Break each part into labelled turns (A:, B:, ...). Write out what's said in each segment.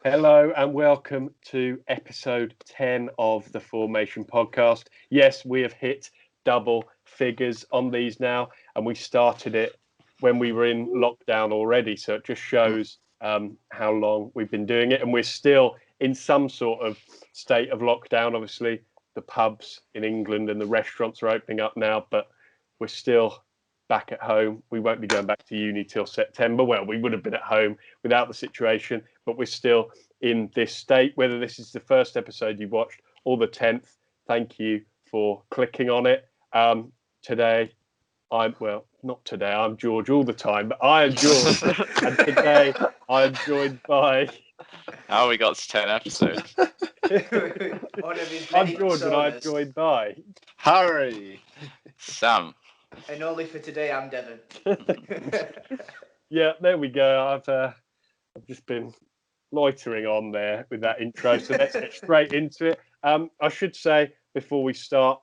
A: Hello and welcome to episode 10 of the Fourmation podcast. Yes, we have hit double figures on these now, and we started it when we were in lockdown already. So it just shows how long we've been doing it, and we're still in some sort of state of lockdown. Obviously, the pubs in England and the restaurants are opening up now, but we're still back at home. We won't be going back to uni till September. Well, we would have been at home without the situation, but we're still in this state. Whether this is the first episode you've watched or the 10th, thank you for clicking on it. Today, not today, I'm George all the time, but I am George. And today I'm joined by...
B: How we got to 10 episodes.
A: I'm George and I'm joined by...
C: Harry.
B: Sam.
D: And only for today, I'm Devon.
A: Yeah, there we go. I've just been loitering on there with that intro, so let's get straight into it. I should say before we start,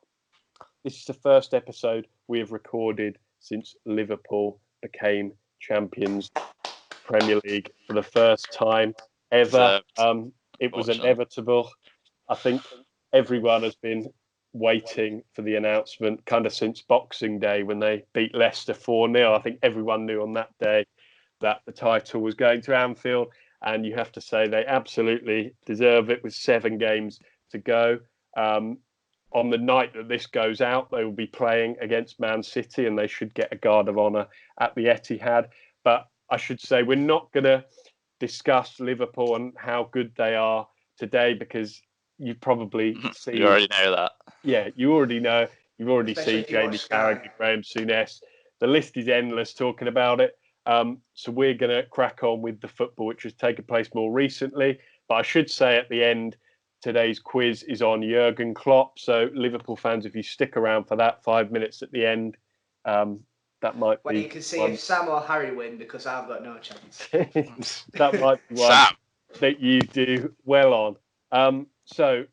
A: this is the first episode we have recorded since Liverpool became champions Premier League for the first time ever. It was inevitable. I think everyone has been waiting for the announcement kind of since Boxing Day when they beat Leicester 4-0. I think everyone knew on that day that the title was going to Anfield, and you have to say they absolutely deserve it with 7 games to go. On the night that this goes out, they will be playing against Man City, and they should get a guard of honour at the Etihad. But I should say we're not going to discuss Liverpool and how good they are today, because you've probably seen...
B: You already know that.
A: Yeah, you already know. You've already seen Jamie Carragher, Graham Souness. The list is endless talking about it. So we're going to crack on with the football, which has taken place more recently. But I should say at the end, today's quiz is on Jurgen Klopp. So Liverpool fans, if you stick around for that 5 minutes at the end, that might be...
D: Well, you can see if Sam or Harry win, because I've got no chance.
A: That might be one
B: Sam.
A: that you do well on. So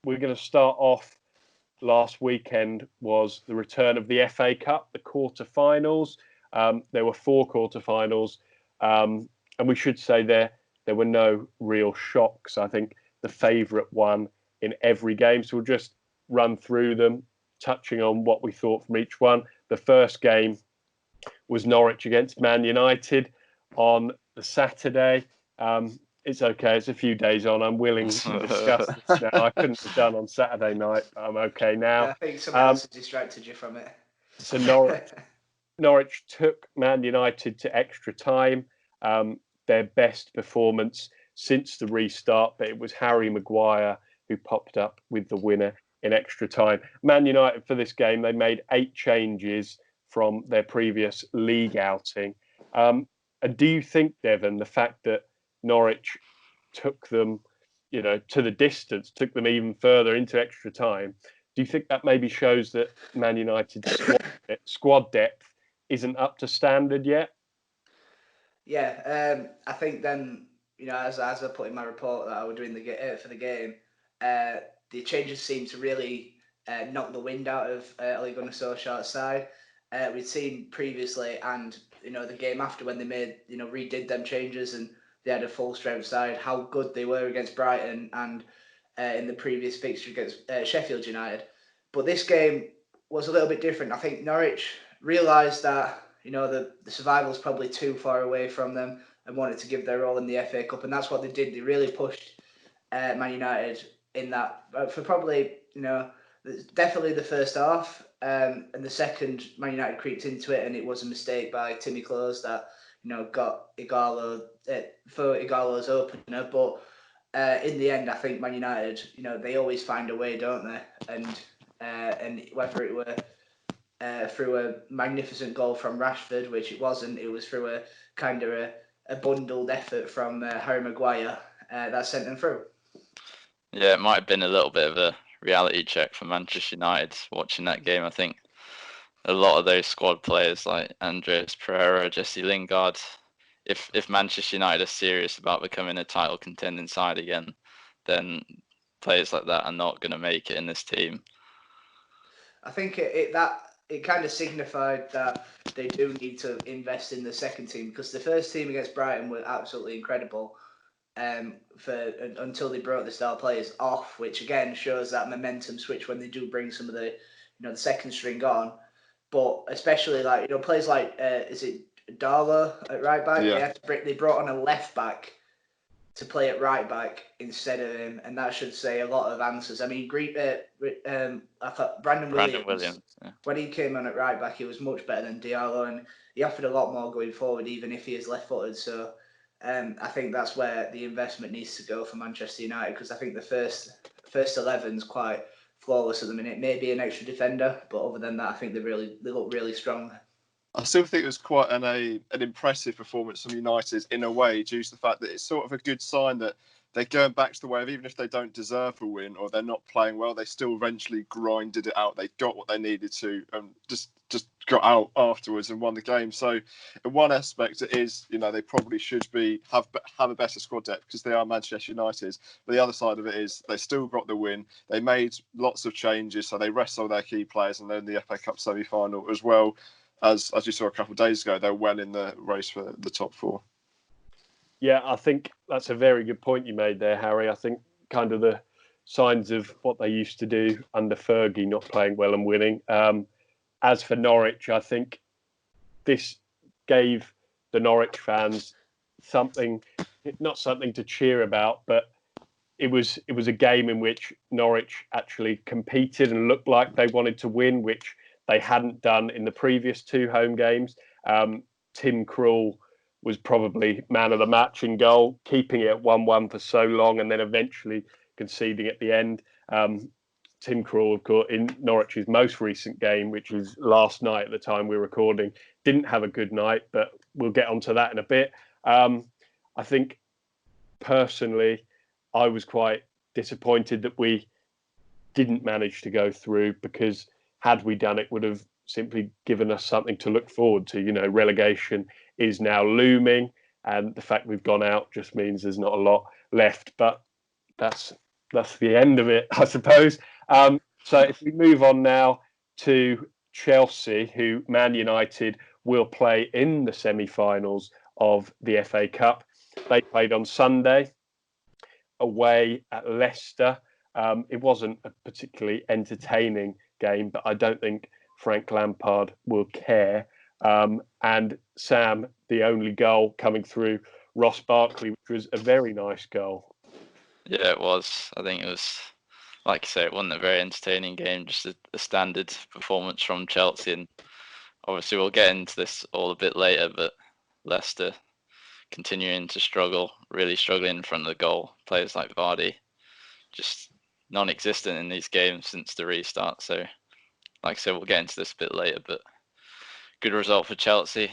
A: we're going to start off. Last weekend was the return of the FA Cup, the quarterfinals. There were 4 quarterfinals, and we should say there were no real shocks. I think the favourite won in every game. So we'll just run through them, touching on what we thought from each one. The first game was Norwich against Man United on the Saturday. It's okay. It's a few days on. I'm willing to discuss this now. I couldn't have done on Saturday night, but I'm okay now.
D: I think someone else has distracted you from it.
A: So Norwich took Man United to extra time. Their best performance since the restart, but it was Harry Maguire who popped up with the winner in extra time. Man United for this game, they made 8 changes from their previous league outing. And do you think, Devon, the fact that Norwich took them, to the distance, took them even further into extra time, do you think that maybe shows that Man United's squad depth isn't up to standard yet?
D: Yeah, I think then, as I put in my report that I was doing for the game, the changes seem to really knock the wind out of Ole Gunnar Solskjaer's side. We'd seen previously, and the game after when they made, redid them changes and they had a full strength side, how good they were against Brighton and in the previous fixture against Sheffield United. But this game was a little bit different. I think Norwich realised that the survival's probably too far away from them and wanted to give their all in the FA Cup, and that's what they did. They really pushed Man United in that for probably definitely the first half, and the second Man United creeped into it, and it was a mistake by Timmy Close that got Igalo for Igalo's opener. But in the end, I think Man United, they always find a way, don't they? And whether it were through a magnificent goal from Rashford, which it wasn't, it was through a kind of a bundled effort from Harry Maguire that sent them through.
B: Yeah, it might have been a little bit of a reality check for Manchester United watching that game. I think a lot of those squad players like Andreas Pereira, Jesse Lingard, if Manchester United are serious about becoming a title contending side again, then players like that are not going to make it in this team.
D: I think it kind of signified that they do need to invest in the second team, because the first team against Brighton were absolutely incredible. until they brought the star players off, which again shows that momentum switch when they do bring some of the the second string on. But especially players like is it Darlow at right back?
C: Yeah.
D: They brought on a left back to play at right back instead of him, and that should say a lot of answers. I mean, I thought Brandon Williams,
B: yeah.
D: when he came on at right back, he was much better than Diallo, and he offered a lot more going forward, even if he is left-footed. So I think that's where the investment needs to go for Manchester United, because I think the first 11's quite flawless at the minute. Maybe an extra defender, but other than that, I think they look really strong.
C: I still think it was quite an impressive performance from United in a way, due to the fact that it's sort of a good sign that they're going back to the way of, even if they don't deserve a win or they're not playing well, they still eventually grinded it out. They got what they needed to and just got out afterwards and won the game. So in one aspect it is, they probably should have a better squad depth because they are Manchester United. But the other side of it is they still got the win. They made lots of changes, so they rest all their key players, and then the FA Cup semi-final as well. As you saw a couple of days ago, they're well in the race for the top four.
A: Yeah, I think that's a very good point you made there, Harry. I think kind of the signs of what they used to do under Fergie, not playing well and winning. As for Norwich, I think this gave the Norwich fans not something to cheer about, but it was a game in which Norwich actually competed and looked like they wanted to win, which they hadn't done in the previous two home games. Tim Krul was probably man of the match in goal, keeping it at 1-1 for so long and then eventually conceding at the end. Tim Krul, of course, in Norwich's most recent game, which was last night at the time we're recording, didn't have a good night, but we'll get onto that in a bit. I think personally, I was quite disappointed that we didn't manage to go through, because had we done it, would have simply given us something to look forward to. Relegation is now looming, and the fact we've gone out just means there's not a lot left. But that's the end of it, I suppose. So if we move on now to Chelsea, who Man United will play in the semi-finals of the FA Cup. They played on Sunday away at Leicester. It wasn't a particularly entertaining game, but I don't think Frank Lampard will care. And Sam, the only goal coming through Ross Barkley, which was a very nice goal.
B: Yeah, it was. I think it was, like you say, it wasn't a very entertaining game, just a standard performance from Chelsea. And obviously we'll get into this all a bit later, but Leicester continuing to struggle, really struggling in front of the goal. Players like Vardy, just non-existent in these games since the restart. So, like I said, we'll get into this a bit later, but good result for Chelsea.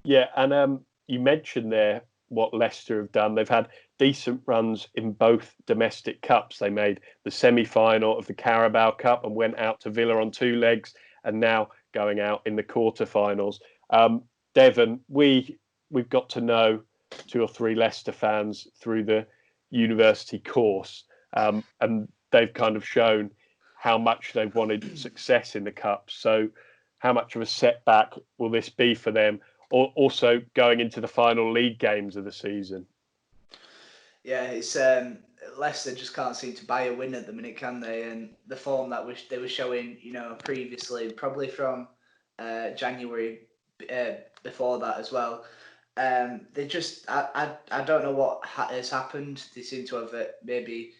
A: Yeah, and you mentioned there what Leicester have done. They've had decent runs in both domestic cups. They made the semi-final of the Carabao Cup and went out to Villa on two legs, and now going out in the quarterfinals. Devon, we've got to know two or three Leicester fans through the university course, and they've kind of shown how much they've wanted success in the cup. So how much of a setback will this be for them? Or also going into the final league games of the season?
D: Yeah, it's Leicester just can't seem to buy a win at the minute, can they? And the form that they were showing, previously, probably from January before that as well. They just, I don't know what has happened. They seem to have maybe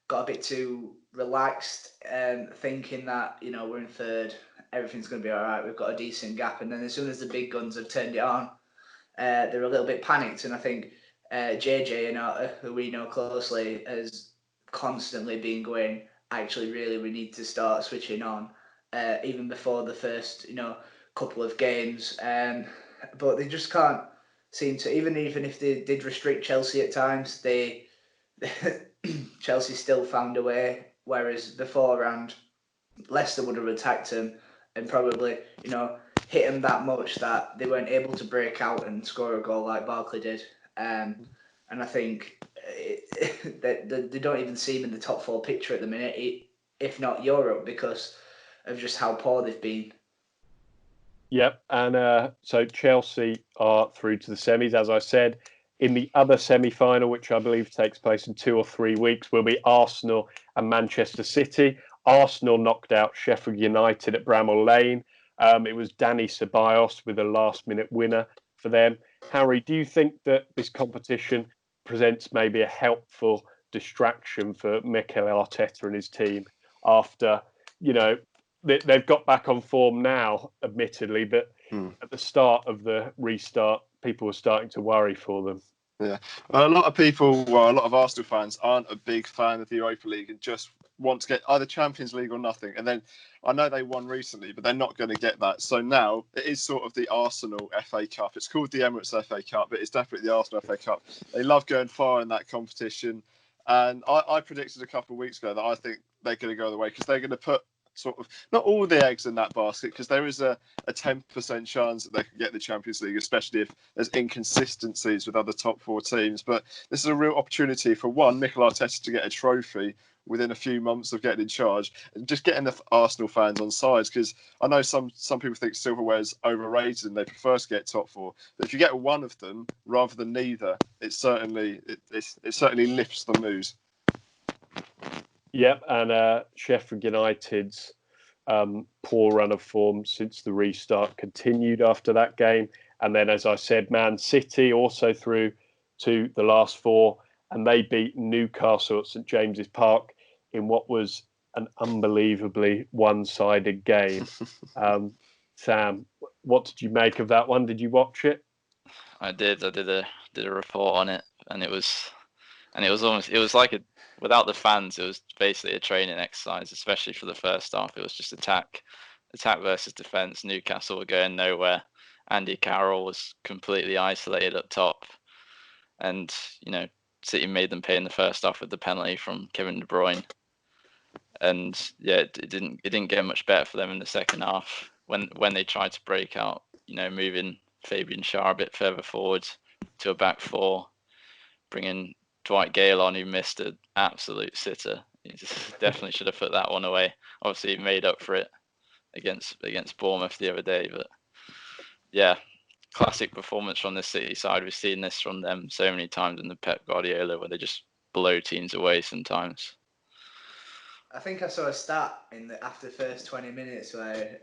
D: got a bit too relaxed, thinking that we're in third, everything's going to be all right. We've got a decent gap, and then as soon as the big guns have turned it on, they're a little bit panicked. And I think JJ, who we know closely, has constantly been going, actually, really, we need to start switching on, even before the first, couple of games. But they just can't seem to, even if they did restrict Chelsea at times, Chelsea still found a way. Whereas beforehand, Leicester would have attacked them and probably, hit them that much that they weren't able to break out and score a goal like Barkley did. And I think they don't even seem in the top four picture at the minute, if not Europe, because of just how poor they've been.
A: Yep, and so Chelsea are through to the semis, as I said. In the other semi-final, which I believe takes place in 2 or 3 weeks, will be Arsenal and Manchester City. Arsenal knocked out Sheffield United at Bramall Lane. It was Danny Ceballos with a last-minute winner for them. Harry, do you think that this competition presents maybe a helpful distraction for Mikel Arteta and his team after, they've got back on form now, admittedly, but at the start of the restart, people were starting to worry for them.
C: Yeah, well, a lot of Arsenal fans aren't a big fan of the Europa League and just want to get either Champions League or nothing. And then I know they won recently, but they're not going to get that. So now it is sort of the Arsenal FA Cup. It's called the Emirates FA Cup, but it's definitely the Arsenal FA Cup. They love going far in that competition. And I predicted a couple of weeks ago that I think they're going to go the way because they're going to put sort of not all the eggs in that basket, because there is a 10% chance that they could get the Champions League, especially if there's inconsistencies with other top 4 teams. But this is a real opportunity for Mikel Arteta to get a trophy within a few months of getting in charge, and just getting the Arsenal fans on sides, because I know some people think silverware is overrated and they prefer to get top 4, but if you get one of them rather than neither, it certainly lifts the mood.
A: Yep, and Sheffield United's poor run of form since the restart continued after that game. And then, as I said, Man City also through to the last 4, and they beat Newcastle at St James's Park in what was an unbelievably one-sided game. Sam, what did you make of that one? Did you watch it?
B: I did. I did a report on it, and it was like without the fans, it was basically a training exercise, especially for the first half. It was just attack versus defence. Newcastle were going nowhere. Andy Carroll was completely isolated up top, and City made them pay in the first half with the penalty from Kevin De Bruyne. And yeah, it didn't get much better for them in the second half when they tried to break out. Moving Fabian Schär a bit further forward to a back 4, bringing Dwight Gale on, who missed an absolute sitter. He just definitely should have put that one away. Obviously, he made up for it against Bournemouth the other day. But yeah, classic performance from the City side. We've seen this from them so many times in the Pep Guardiola, where they just blow teams away sometimes.
D: I think I saw a stat after the first 20 minutes where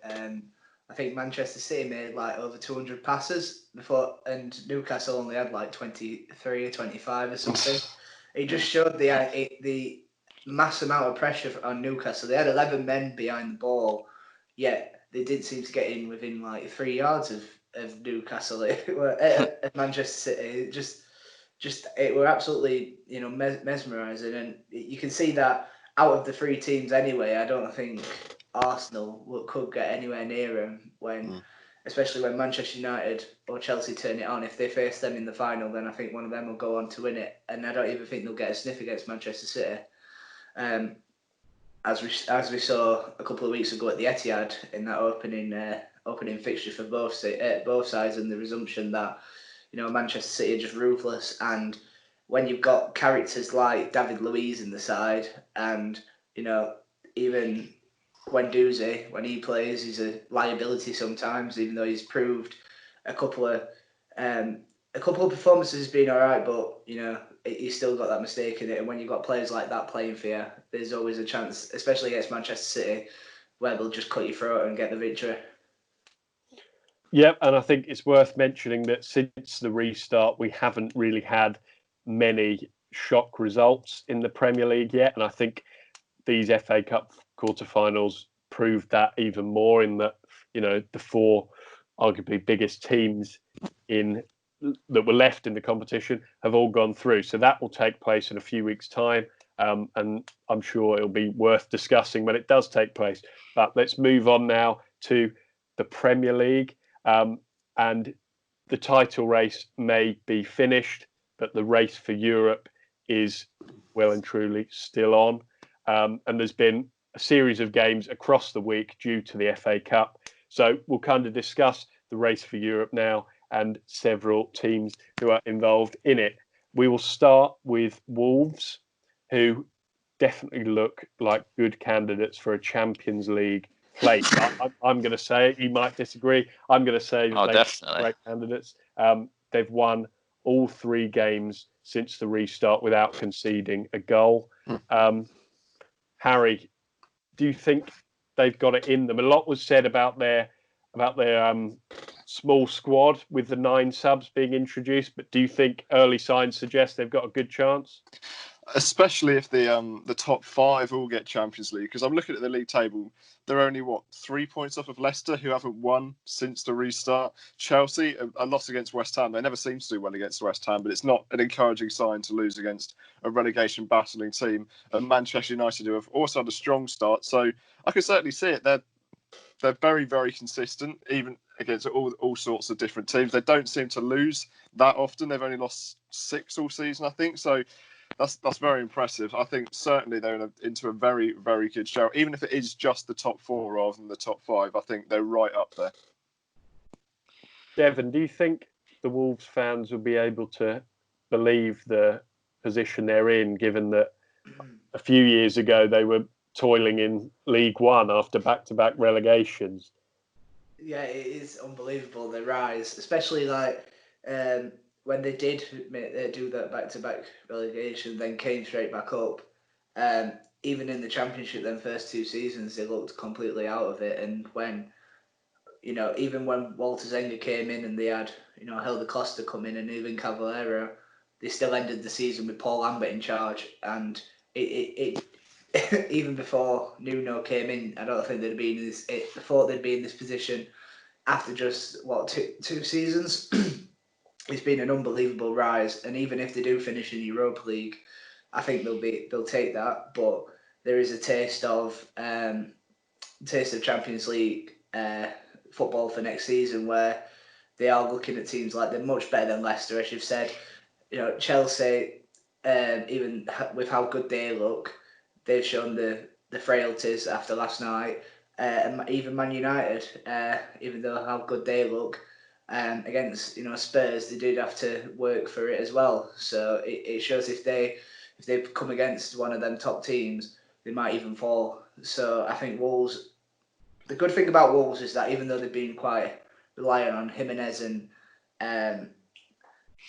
D: I think Manchester City made like over 200 passes before, and Newcastle only had like 23 or 25 or something. It just showed the mass amount of pressure on Newcastle. They had 11 men behind the ball, yet they didn't seem to get in within like 3 yards of Newcastle. At Manchester City, it were absolutely mesmerising, and you can see that out of the 3 teams anyway, I don't think Arsenal could get anywhere near them especially when Manchester United or Chelsea turn it on. If they face them in the final, then I think one of them will go on to win it, and I don't even think they'll get a sniff against Manchester City. As we saw a couple of weeks ago at the Etihad in that opening fixture for both sides, and the resumption that Manchester City are just ruthless. And when you've got characters like David Luiz in the side, and even Guendouzi, when he plays, he's a liability sometimes, even though he's proved a couple of performances being all right, but he's still got that mistake in it. And when you've got players like that playing for you, there's always a chance, especially against Manchester City, where they'll just cut your throat and get the victory.
A: Yep, and I think it's worth mentioning that since the restart, we haven't really had many shock results in the Premier League yet, and I think these FA Cup quarterfinals proved that even more, in that the 4 arguably biggest teams that were left in the competition have all gone through. So that will take place in a few weeks' time, and I'm sure it'll be worth discussing when it does take place. But let's move on now to the Premier League, and the title race may be finished, but the race for Europe is well and truly still on. And there's been a series of games across the week due to the FA Cup. So we'll kind of discuss the race for Europe now and several teams who are involved in it. We will start with Wolves, who definitely look like good candidates for a Champions League place. I'm going to say it. You might disagree. I'm going to say
B: definitely
A: great candidates. They've won all 3 games since the restart without conceding a goal. Harry, do you think they've got it in them? A lot was said about their small squad with the 9 subs being introduced, but do you think early signs suggest they've got a good chance?
C: Especially if the top 5 all get Champions League, because I'm looking at the league table. They're only 3 points off of Leicester, who haven't won since the restart. Chelsea, a loss against West Ham. They never seem to do well against West Ham, but it's not an encouraging sign to lose against a relegation battling team. And Manchester United, who have also had a strong start, so I can certainly see it. They're very, very consistent, even against all sorts of different teams. They don't seem to lose that often. They've only lost 6 all season, I think. So that's very impressive. I think certainly they're into a very, very good show. Even if it is just the top 4 rather than the top 5, I think they're right up there.
A: Devon, do you think the Wolves fans will be able to believe the position they're in, given that a few years ago they were toiling in League One after back-to-back relegations?
D: Yeah, it is unbelievable, the rise, especially when they did do that back-to-back relegation, then came straight back up. Even in the Championship, then first 2 seasons, they looked completely out of it. And when, even when Walter Zenga came in and they had, Helder Costa come in and even Cavallero, they still ended the season with Paul Lambert in charge. And it even before Nuno came in, I don't think they'd been in this. I thought they'd be in this position after just two seasons. It's been an unbelievable rise, and even if they do finish in the Europa League, I think they'll take that. But there is a taste of Champions League football for next season, where they are looking at teams like they're much better than Leicester, as you've said. Chelsea, even with how good they look, they've shown the frailties after last night. And even Man United, even though how good they look, against Spurs, they did have to work for it as well. So it shows if they come against one of them top teams, they might even fall. So I think Wolves. The good thing about Wolves is that even though they've been quite reliant on Jimenez and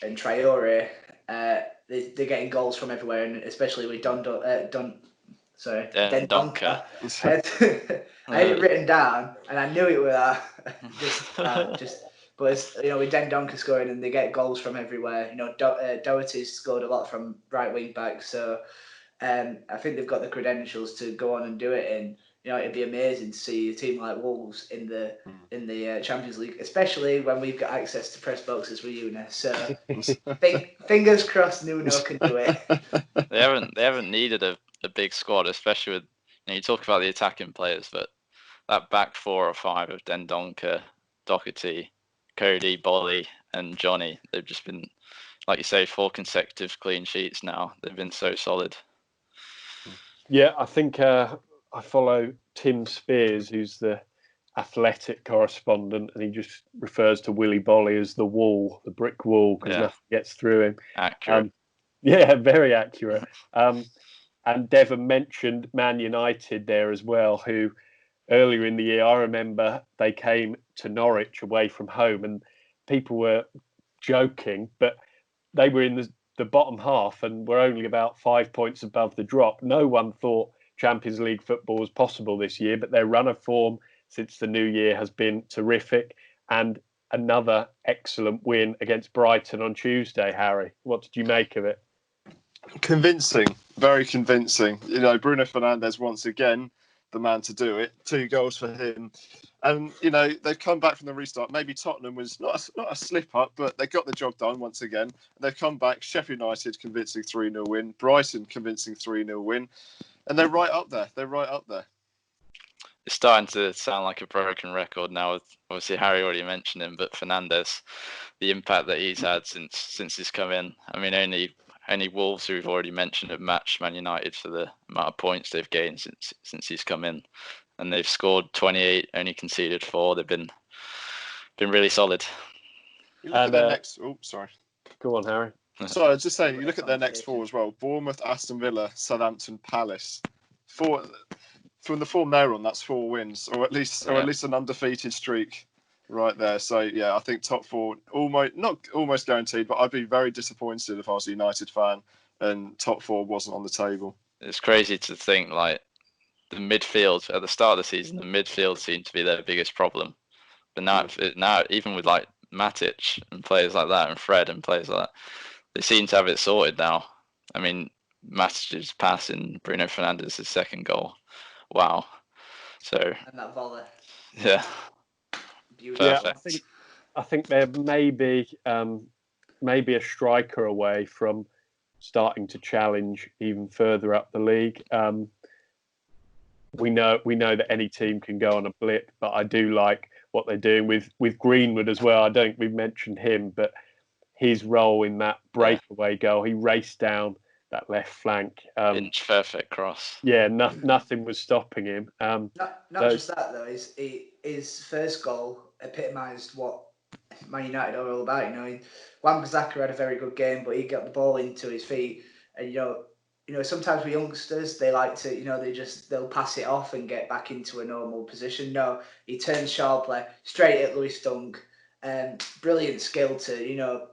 D: Traore, they're getting goals from everywhere, and especially with Dendoncker. I had it written down, and I knew it was but it's, with Dendoncker scoring, and they get goals from everywhere. Doherty's scored a lot from right wing back, so I think they've got the credentials to go on and do it. And it'd be amazing to see a team like Wolves in the Champions League, especially when we've got access to press boxes with Una. So fingers crossed, Nuno can do it.
B: They haven't needed a big squad, especially with you talk about the attacking players, but that back 4 or 5 of Dendoncker, Doherty, Cody, Bolly, and Johnny. They've just been, like you say, 4 consecutive clean sheets now. They've been so solid.
A: Yeah, I think I follow Tim Spears, who's the athletic correspondent, and he just refers to Willy Bolly as the wall, the brick wall, because nothing gets through him.
B: Accurate.
A: Yeah, very accurate. And Devon mentioned Man United there as well, who earlier in the year, I remember they came to Norwich away from home, and people were joking, but they were in the bottom half and were only about 5 points above the drop. No one thought Champions League football was possible this year, but their run of form since the new year has been terrific. And another excellent win against Brighton on Tuesday. Harry, what did you make of it?
C: Convincing, very convincing. Bruno Fernandes once again, the man to do it. 2 goals for him. And, they've come back from the restart. Maybe Tottenham was not a slip-up, but they got the job done once again. They've come back. Sheffield United convincing 3-0 win. Brighton convincing 3-0 win. And they're right up there.
B: It's starting to sound like a broken record now. Obviously, Harry already mentioned him, but Fernandes, the impact that he's had since he's come in. I mean, only Wolves, who we've already mentioned, have matched Man United for the amount of points they've gained since he's come in, and they've scored 28, only conceded 4. They've been really solid.
C: You look at their next. Oh, sorry.
A: Go on, Harry.
C: Sorry, I was just saying. You look at their next 4 as well: Bournemouth, Aston Villa, Southampton, Palace. 4 from the form they're on. That's 4 wins, or at least an undefeated streak. right there. So yeah, I think top 4 not almost guaranteed, but I'd be very disappointed if I was a United fan and top 4 wasn't on the table.
B: It's crazy to think like the midfield at the start of the season, the midfield seemed to be their biggest problem. But now even with like Matic and players like that, and Fred and players like that, they seem to have it sorted now. I mean, Matic's pass in Bruno Fernandes' second goal. Wow. So
D: And that volley.
B: yeah.
D: Beautiful.
A: Yeah,
B: Perfect.
A: I think they're maybe a striker away from starting to challenge even further up the league. We know that any team can go on a blip, but I do like what they're doing with Greenwood as well. I don't think we've mentioned him, but his role in that breakaway goal, he raced down that left flank.
B: Inch perfect cross.
A: Yeah, nothing was stopping him.
D: Not just that though. His first goal epitomised what Man United are all about. You know, Wan-Bissaka had a very good game, but he got the ball into his feet, and you know, sometimes with youngsters they like to, they'll pass it off and get back into a normal position. No, he turns sharply straight at Lewis Dunk, brilliant skill to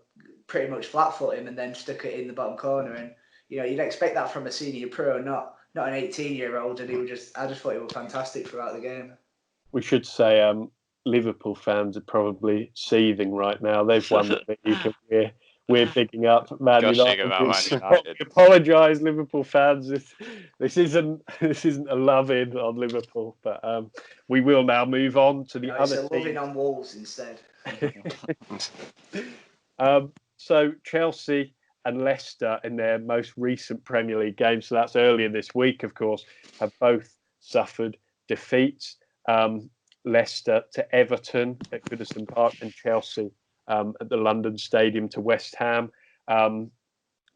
D: pretty much flat foot him and then stick it in the bottom corner. And you'd expect that from a senior pro, not an 18-year-old. And I just thought he was fantastic throughout the game.
A: We should say Liverpool fans are probably seething right now. They've won the league, and we're picking up Man United.
B: About Man United.
A: We apologise, Liverpool fans. This isn't a love-in on Liverpool, but we will now move on to the other
D: It's a loving on Wolves instead.
A: So Chelsea and Leicester in their most recent Premier League games, so that's earlier this week, of course, have both suffered defeats. Leicester to Everton at Goodison Park, and Chelsea at the London Stadium to West Ham.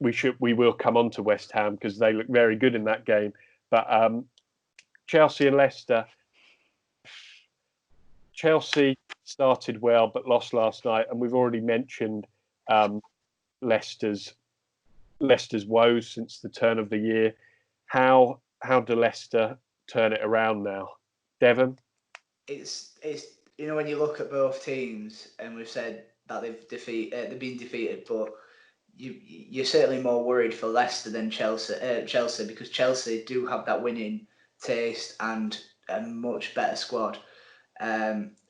A: We will come on to West Ham because they look very good in that game. But Chelsea and Leicester. Chelsea started well but lost last night, and we've already mentioned Leicester's woes since the turn of the year. How do Leicester turn it around now, Devon?
D: It's when you look at both teams, and we've said that they've been defeated, but you're certainly more worried for Leicester than Chelsea, because Chelsea do have that winning taste and a much better squad,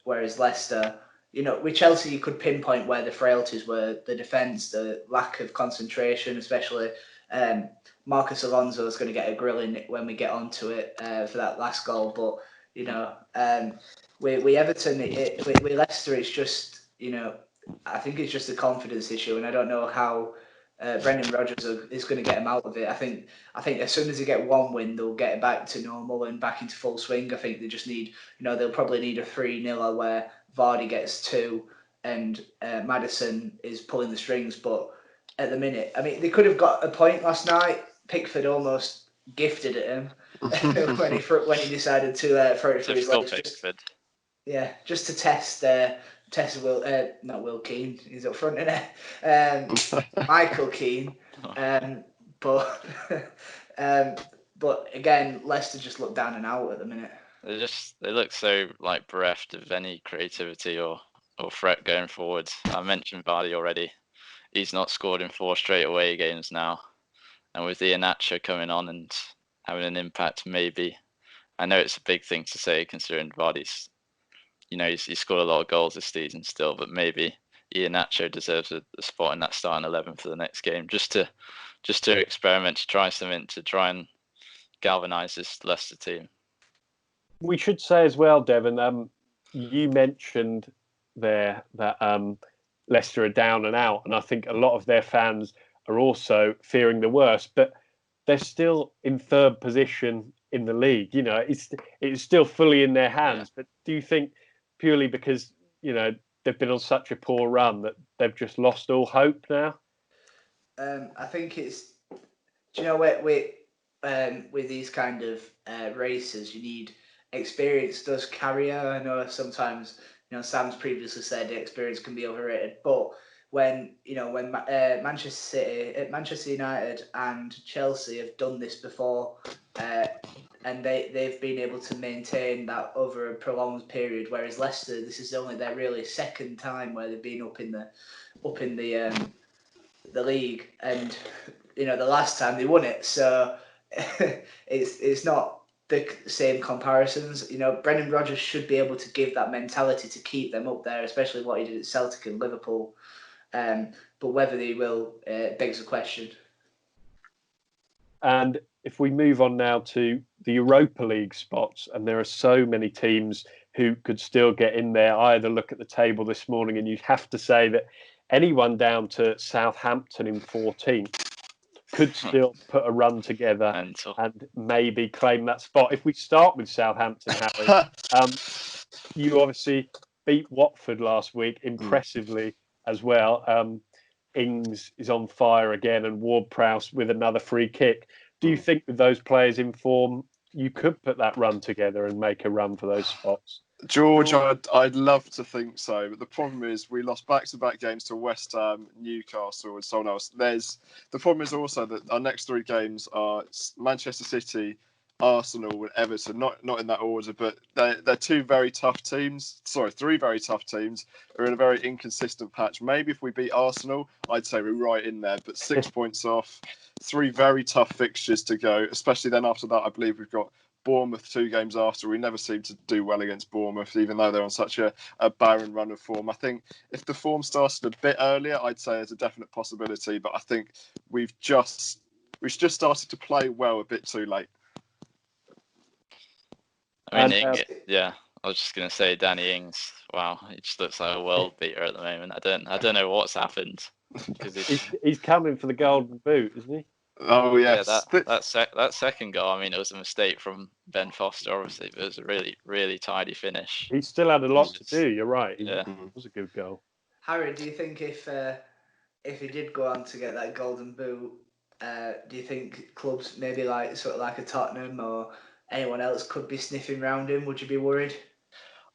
D: whereas Leicester, with Chelsea you could pinpoint where the frailties were: the defence, the lack of concentration, especially. Marcus Alonso is going to get a grilling when we get onto it for that last goal, but with Everton, with Leicester, it's just, I think it's just a confidence issue, and I don't know how Brendan Rodgers is going to get them out of it. I think as soon as they get one win, they'll get back to normal and back into full swing. I think they just need, they'll probably need a 3-0 where Vardy gets 2 and Maddison is pulling the strings. But at the minute, I mean, they could have got a point last night. Pickford almost gifted at him when he decided to throw it through his legs. Just to test not Will Keane, he's up front, isn't it? Michael Keane. But again, Leicester just look down and out at the minute.
B: They look so like bereft of any creativity or threat going forward. I mentioned Vardy already. He's not scored in 4 straight away games now. And with Iheanacho coming on and having an impact, maybe. I know it's a big thing to say considering Vardy's, he's scored a lot of goals this season still, but maybe Iheanacho deserves a spot in that starting 11 for the next game, just to experiment, to try something, to try and galvanise this Leicester team.
A: We should say as well, Devon, you mentioned there that Leicester are down and out, and I think a lot of their fans are also fearing the worst, but they're still in 3rd position in the league. It's still fully in their hands. Yeah. But do you think purely because they've been on such a poor run that they've just lost all hope now?
D: I think it's, with these kind of races, you need experience does carry you. I know sometimes Sam's previously said experience can be overrated, but when Manchester City, Manchester United and Chelsea have done this before, and they've been able to maintain that over a prolonged period. Whereas Leicester, this is only their really second time where they've been up in the league, and the last time they won it. So it's not the same comparisons. Brendan Rodgers should be able to give that mentality to keep them up there, especially what he did at Celtic and Liverpool. But whether they will begs the question.
A: And if we move on now to the Europa League spots, and there are so many teams who could still get in there. I had a look at the table this morning, and you'd have to say that anyone down to Southampton in 14th could still put a run together and maybe claim that spot. If we start with Southampton, Harry, you obviously beat Watford last week impressively as well. Ings is on fire again, and Ward-Prowse with another free kick. Do you think with those players in form, you could put that run together and make a run for those spots?
C: George, I'd love to think so, but the problem is we lost back-to-back games to West Ham, Newcastle, and someone else. The problem is also that our next 3 games are Manchester City, Arsenal, and Everton. Not in that order, but they're 2 very tough teams. Sorry, 3 very tough teams. We're in a very inconsistent patch. Maybe if we beat Arsenal, I'd say we're right in there, but 6 points off. 3 very tough fixtures to go, especially then after that. I believe we've got Bournemouth 2 games after. We never seem to do well against Bournemouth, even though they're on such a barren run of form. I think if the form started a bit earlier, I'd say there's a definite possibility. But I think we've just started to play well a bit too late.
B: I mean, I was just going to say Danny Ings. Wow, he just looks like a world beater at the moment. I don't know what's happened.
A: He's coming for the golden boot, isn't he?
C: Oh yes.
B: Yeah, that second goal. I mean, it was a mistake from Ben Foster, obviously, but it was a really, really tidy finish.
A: He still had a lot to do. You're right.
B: It
A: was a good goal.
D: Harry, do you think if he did go on to get that golden boot, do you think clubs maybe like a Tottenham or anyone else could be sniffing around him? Would you be worried?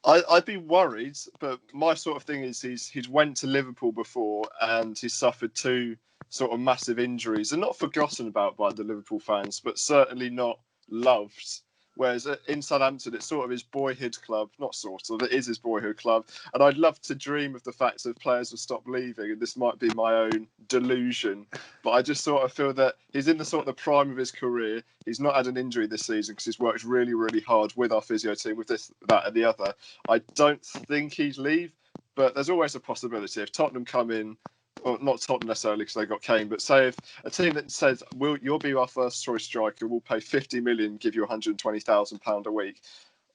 C: I'd be worried, but my sort of thing is he's went to Liverpool before and he's suffered 2 sort of massive injuries, and not forgotten about by the Liverpool fans, but certainly not loved. Whereas in Southampton, it's sort of his boyhood club, not sort of, it is his boyhood club. And I'd love to dream of the fact that players will stop leaving, and this might be my own delusion. But I just sort of feel that he's in the sort of the prime of his career. He's not had an injury this season because he's worked really, really hard with our physio team, with this, that, and the other. I don't think he'd leave, but there's always a possibility. If Tottenham come in, or not Tottenham necessarily because they got Kane, but say if a team that says you'll be our first choice striker, we'll pay 50 million, give you £120,000 a week,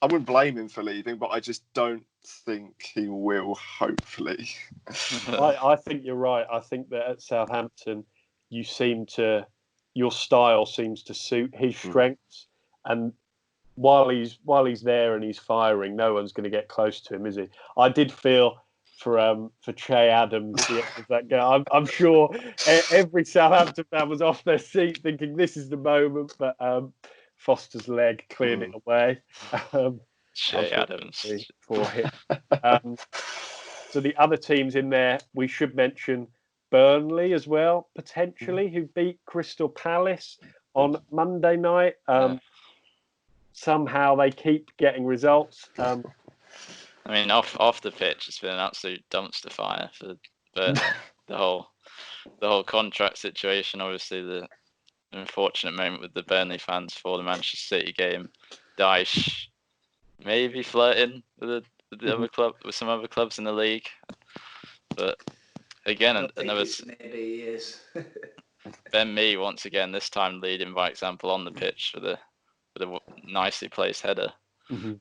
C: I wouldn't blame him for leaving, but I just don't think he will, hopefully.
A: I think you're right. I think that at Southampton, your style seems to suit his strengths, and while he's there and he's firing, no one's going to get close to him, is he? I did feel for Che Adams, that guy. I'm sure every Southampton fan was off their seat thinking this is the moment, but Foster's leg cleared it away.
B: Che Adams
A: for him. So the other teams in there, we should mention Burnley as well, potentially, who beat Crystal Palace on Monday night. Somehow they keep getting results.
B: I mean, off the pitch, it's been an absolute dumpster fire for Burnley. the whole contract situation. Obviously, the unfortunate moment with the Burnley fans for the Manchester City game. Dyche maybe flirting with the other club, with some other clubs in the league, but again, another
D: maybe he is.
B: Ben Mee once again, this time leading by example on the pitch with a nicely placed header. And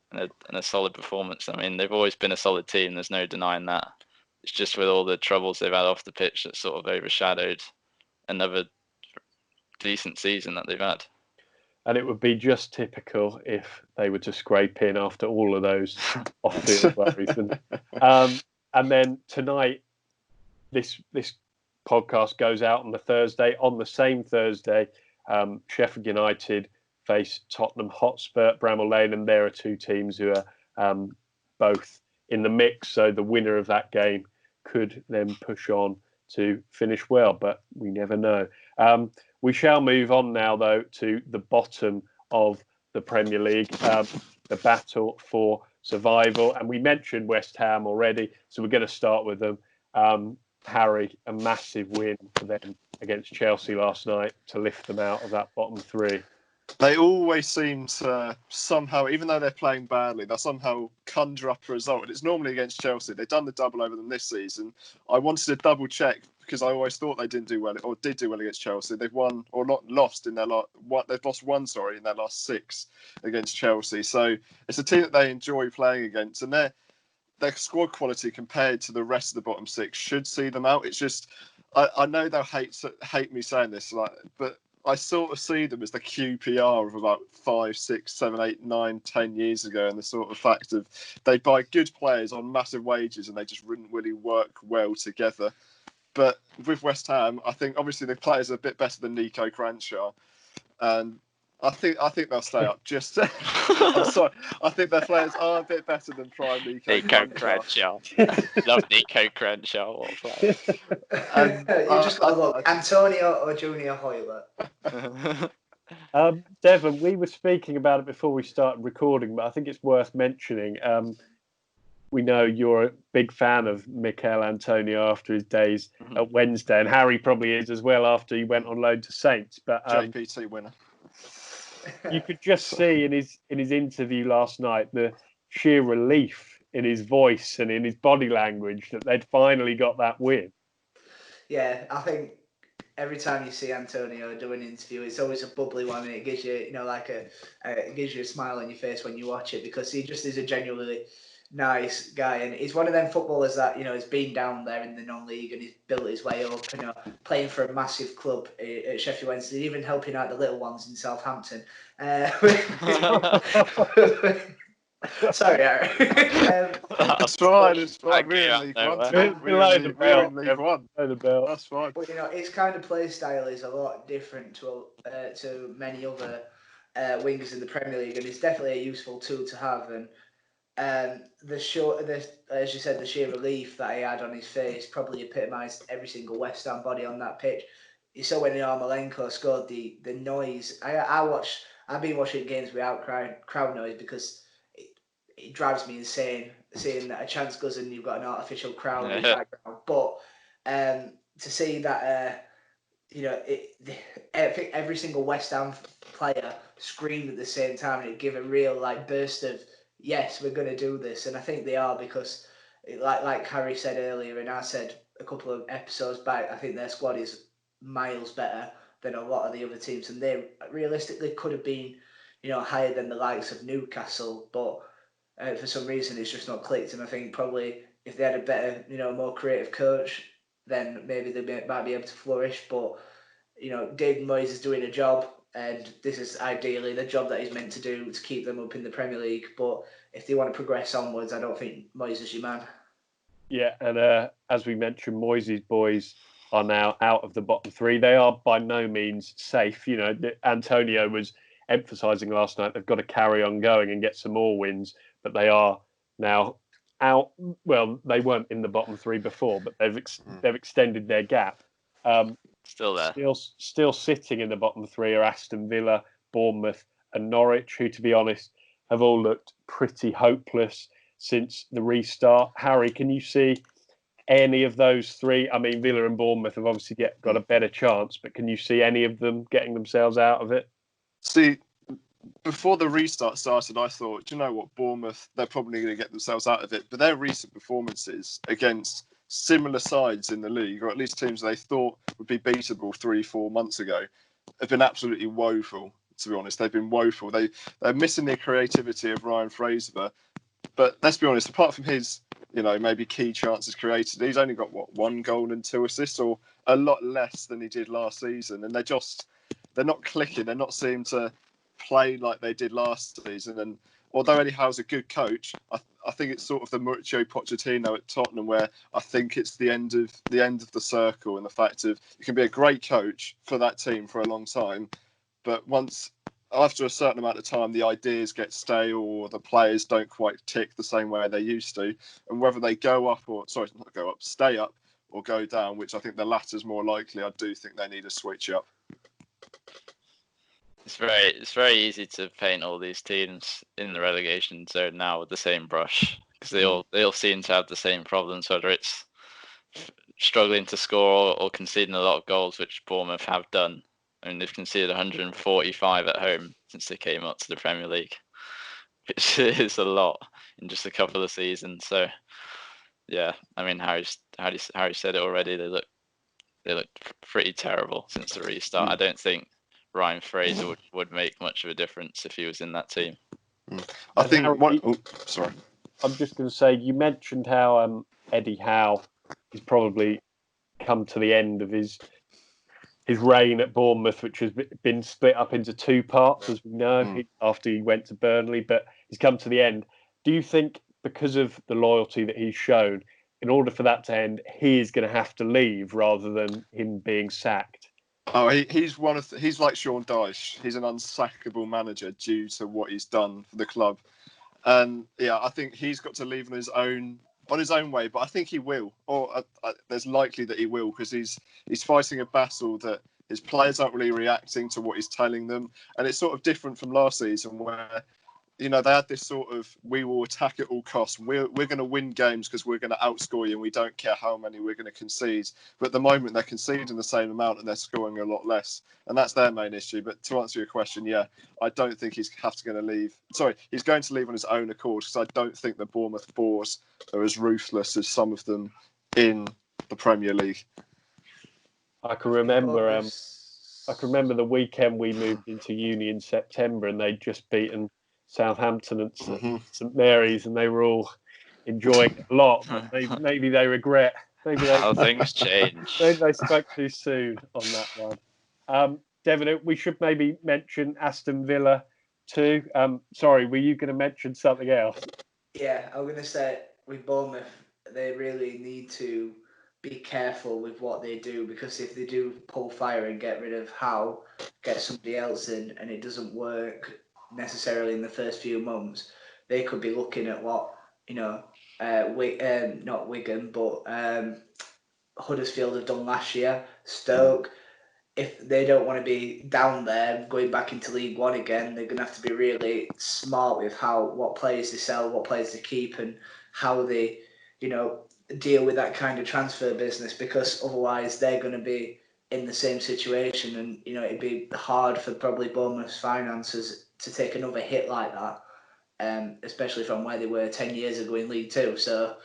B: a solid performance. I mean, they've always been a solid team. There's no denying that. It's just with all the troubles they've had off the pitch that sort of overshadowed another decent season that they've had.
A: And it would be just typical if they were to scrape in after all of those off-field worries. And then tonight, this podcast goes out on the Thursday. On the same Thursday, Sheffield United face Tottenham Hotspur at Bramall Lane, and there are 2 teams who are both in the mix. So the winner of that game could then push on to finish well, but we never know. We shall move on now, though, to the bottom of the Premier League, the battle for survival. And we mentioned West Ham already, so we're going to start with them. Harry, a massive win for them against Chelsea last night to lift them out of that bottom three.
C: They always seem to somehow, even though they're playing badly, they'll somehow conjure up a result. And it's normally against Chelsea. They've done the double over them this season. I wanted to double check because I always thought they didn't do well, or did do well against Chelsea. They've won, or not lost in their last. They've lost one, in their last 6 against Chelsea. So it's a team that they enjoy playing against, and their squad quality compared to the rest of the bottom 6 should see them out. It's just, I know they'll hate me saying this, but I sort of see them as the QPR of about 5, 6, 7, 8, 9, 10 years ago, and the sort of fact of they buy good players on massive wages and they just wouldn't really work well together. But with West Ham, I think obviously the players are a bit better than Nico Cranshaw, and I think they'll stay up. Just I'm sorry, I think their players are a bit better than prime Nico
B: Cranshaw. Love Nico Cranshaw. What a player.
C: And
D: You just got to look, Antonio or Junior Hoylett.
A: Devon, we were speaking about it before we started recording, but I think it's worth mentioning. We know you're a big fan of Mikel Antonio after his days at Wednesday, and Harry probably is as well after he went on loan to Saints. But
C: JPT winner.
A: You could just see in his interview last night the sheer relief in his voice and in his body language that they'd finally got that win.
D: Yeah, I think every time you see Antonio do an interview, it's always a bubbly one, and it gives you, it gives you a smile on your face when you watch it, because he just is a genuinely nice guy, and he's one of them footballers that has been down there in the non-league and he's built his way up, playing for a massive club at Sheffield Wednesday, even helping out the little ones in Southampton. Sorry, Harry.
C: It's fine. We're in League One. We're in League One. That's fine.
D: But his kind of play style is a lot different to many other wingers in the Premier League, and it's definitely a useful tool to have. And as you said, the sheer relief that he had on his face probably epitomised every single West Ham body on that pitch. You saw when Yarmolenko scored, the noise. I've been watching games without crowd noise because it drives me insane seeing that a chance goes and you've got an artificial crowd in the background. But to see that, I think every single West Ham player screamed at the same time, and it gave a real burst of, yes, we're going to do this. And I think they are, because like Harry said earlier, and I said a couple of episodes back, I think their squad is miles better than a lot of the other teams, and they realistically could have been higher than the likes of Newcastle, but for some reason it's just not clicked. And I think probably if they had a better, more creative coach, then maybe they might be able to flourish. But David Moyes is doing a job, and this is ideally the job that he's meant to do to keep them up in the Premier League. But if they want to progress onwards, I don't think Moyes is your man.
A: Yeah, and as we mentioned, Moyes' boys are now out of the bottom 3. They are by no means safe. Antonio was emphasising last night they've got to carry on going and get some more wins, but they are now out. Well, they weren't in the bottom 3 before, but they've extended their gap.
B: Still there.
A: Still sitting in the bottom 3 are Aston Villa, Bournemouth and Norwich, who, to be honest, have all looked pretty hopeless since the restart. Harry, can you see any of those 3? I mean, Villa and Bournemouth have obviously got a better chance, but can you see any of them getting themselves out of it?
C: See, before the restart started, I thought, do you know what, Bournemouth, they're probably going to get themselves out of it. But their recent performances against similar sides in the league, or at least teams they thought would be beatable 3-4 months ago, have been absolutely woeful, to be honest. They've been woeful. They're missing the creativity of Ryan Fraser. But let's be honest, apart from his, maybe key chances created, he's only got, 1 goal and 2 assists, or a lot less than he did last season. And they're not clicking. They're not seeming to play like they did last season. And although Eddie Howe's a good coach, I think it's sort of the Mauricio Pochettino at Tottenham, where I think it's the end of the circle, and the fact of you can be a great coach for that team for a long time, but after a certain amount of time, the ideas get stale, or the players don't quite tick the same way they used to. And whether they stay up or go down, which I think the latter is more likely, I do think they need a switch up.
B: it's very easy to paint all these teams in the relegation zone now with the same brush because they all seem to have the same problems, whether it's struggling to score or conceding a lot of goals, which Bournemouth have done. I mean, they've conceded 145 at home since they came up to the Premier League, which is a lot in just a couple of seasons. So, yeah, I mean, Harry said it already. They look pretty terrible since the restart. I don't think Ryan Fraser would make much of a difference if he was in that team.
C: I think.
A: Harry,
C: sorry.
A: I'm just going to say, you mentioned how Eddie Howe has probably come to the end of his reign at Bournemouth, which has been split up into two parts, as we know, after he went to Burnley, but he's come to the end. Do you think, because of the loyalty that he's shown, in order for that to end, he is going to have to leave rather than him being sacked?
C: Oh, he's he's like Sean Dyche. He's an unsackable manager due to what he's done for the club. And yeah, I think he's got to leave on his own way, but I think he will, or there's likely that he will, because he's fighting a battle that his players aren't really reacting to what he's telling them, and it's sort of different from last season where, you know, they had this sort of, we will attack at all costs. We're going to win games because we're going to outscore you and we don't care how many we're going to concede. But at the moment, they're conceding the same amount and they're scoring a lot less. And that's their main issue. But to answer your question, yeah, I don't think he's going to leave. Sorry, he's going to leave on his own accord, because I don't think the Bournemouth Boars are as ruthless as some of them in the Premier League.
A: I can remember the weekend we moved into uni in September and they'd just beaten Southampton and St Mary's, and they were all enjoying it a lot, but maybe they regret. Maybe
B: how things change.
A: Maybe they spoke too soon on that one. Devin, we should maybe mention Aston Villa too. Sorry, were you going to mention something else?
D: Yeah, I'm going to say with Bournemouth, they really need to be careful with what they do, because if they do pull fire and get rid of Howe, get somebody else in, and it doesn't work necessarily in the first few months, they could be looking at what, you know, not Wigan, but Huddersfield have done last year, Stoke. If they don't want to be down there going back into League One again, they're going to have to be really smart with what players they sell, what players they keep, and how they, you know, deal with that kind of transfer business, because otherwise they're going to be in the same situation, and, you know, it'd be hard for probably Bournemouth's finances to take another hit like that, especially from where they were 10 years ago in League Two. So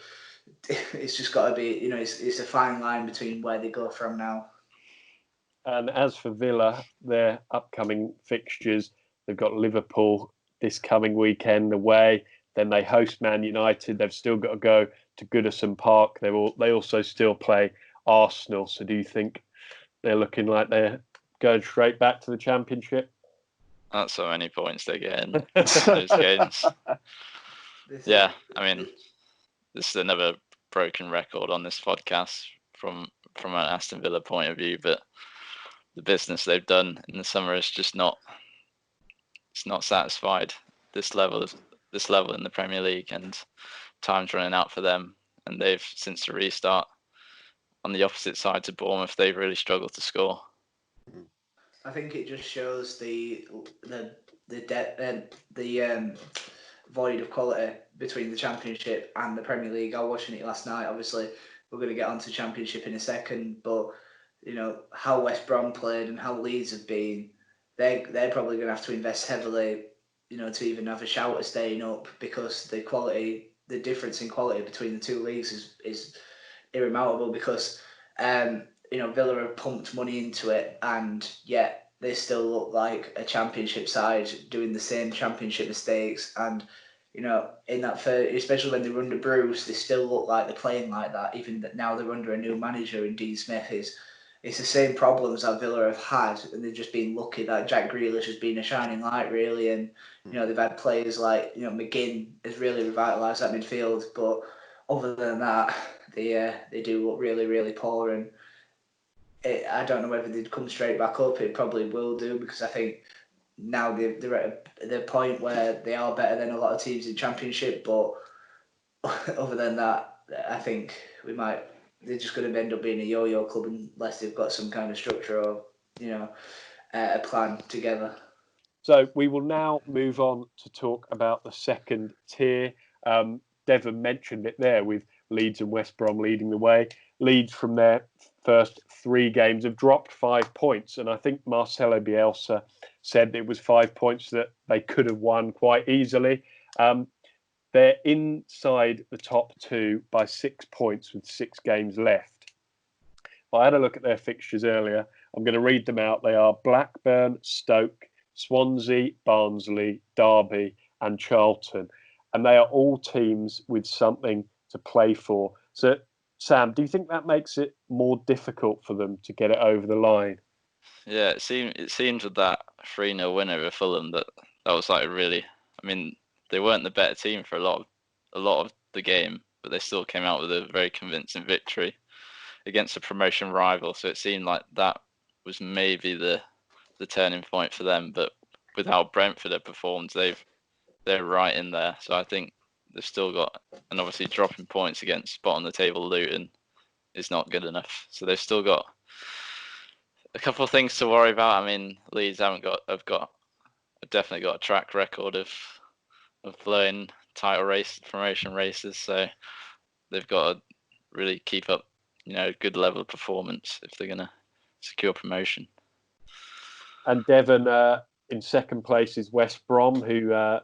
D: it's just got to be, you know, it's a fine line between where they go from now.
A: And as for Villa, their upcoming fixtures, they've got Liverpool this coming weekend away. Then they host Man United. They've still got to go to Goodison Park. They also still play Arsenal. So do you think they're looking like they're going straight back to the Championship?
B: That's so many points they get in those games. Yeah, I mean, this is another broken record on this podcast from an Aston Villa point of view, but the business they've done in the summer is just not satisfied. This level in the Premier League, and time's running out for them. And they've, since the restart, on the opposite side to Bournemouth, they've really struggled to score.
D: I think it just shows the void of quality between the Championship and the Premier League. I was watching it last night. Obviously, we're going to get onto Championship in a second, but you know how West Brom played and how Leeds have been. They're probably going to have to invest heavily, you know, to even have a shout at staying up, because the difference in quality between the two leagues is irremarkable. Because you know, Villa have pumped money into it, and yet they still look like a Championship side doing the same Championship mistakes. And you know, in that first, especially when they were under Bruce, they still look like they're playing like that. Even that now they're under a new manager in Dean Smith. It's the same problems that Villa have had, and they've just been lucky that Jack Grealish has been a shining light, really. And you know, they've had players like, you know, McGinn has really revitalised that midfield, but other than that, they do look really, really poor. And I don't know whether they'd come straight back up. It probably will do, because I think now they're at the point where they are better than a lot of teams in Championship. But other than that, I think they're just going to end up being a yo-yo club unless they've got some kind of structure or, you know, a plan together.
A: So we will now move on to talk about the second tier. Devon mentioned it there with Leeds and West Brom leading the way. Leeds from their first 3 games have dropped 5 points. And I think Marcelo Bielsa said it was 5 points that they could have won quite easily. They're inside the top 2 by 6 points with 6 games left. I had a look at their fixtures earlier. I'm going to read them out. They are Blackburn, Stoke, Swansea, Barnsley, Derby and Charlton. And they are all teams with something to play for. So, Sam, do you think that makes it more difficult for them to get it over the line?
B: Yeah, it seems with that 3-0 win over Fulham that was like really. I mean, they weren't the better team for a lot of the game, but they still came out with a very convincing victory against a promotion rival. So it seemed like that was maybe the turning point for them. But with how Brentford have performed, they're right in there. So I think they've still got, and obviously dropping points against bottom of the table Luton is not good enough. So they've still got a couple of things to worry about. I mean, Leeds have definitely got a track record of blowing title race, promotion races. So they've got to really keep up, good level of performance if they're going to secure promotion.
A: And Devon, in second place is West Brom, who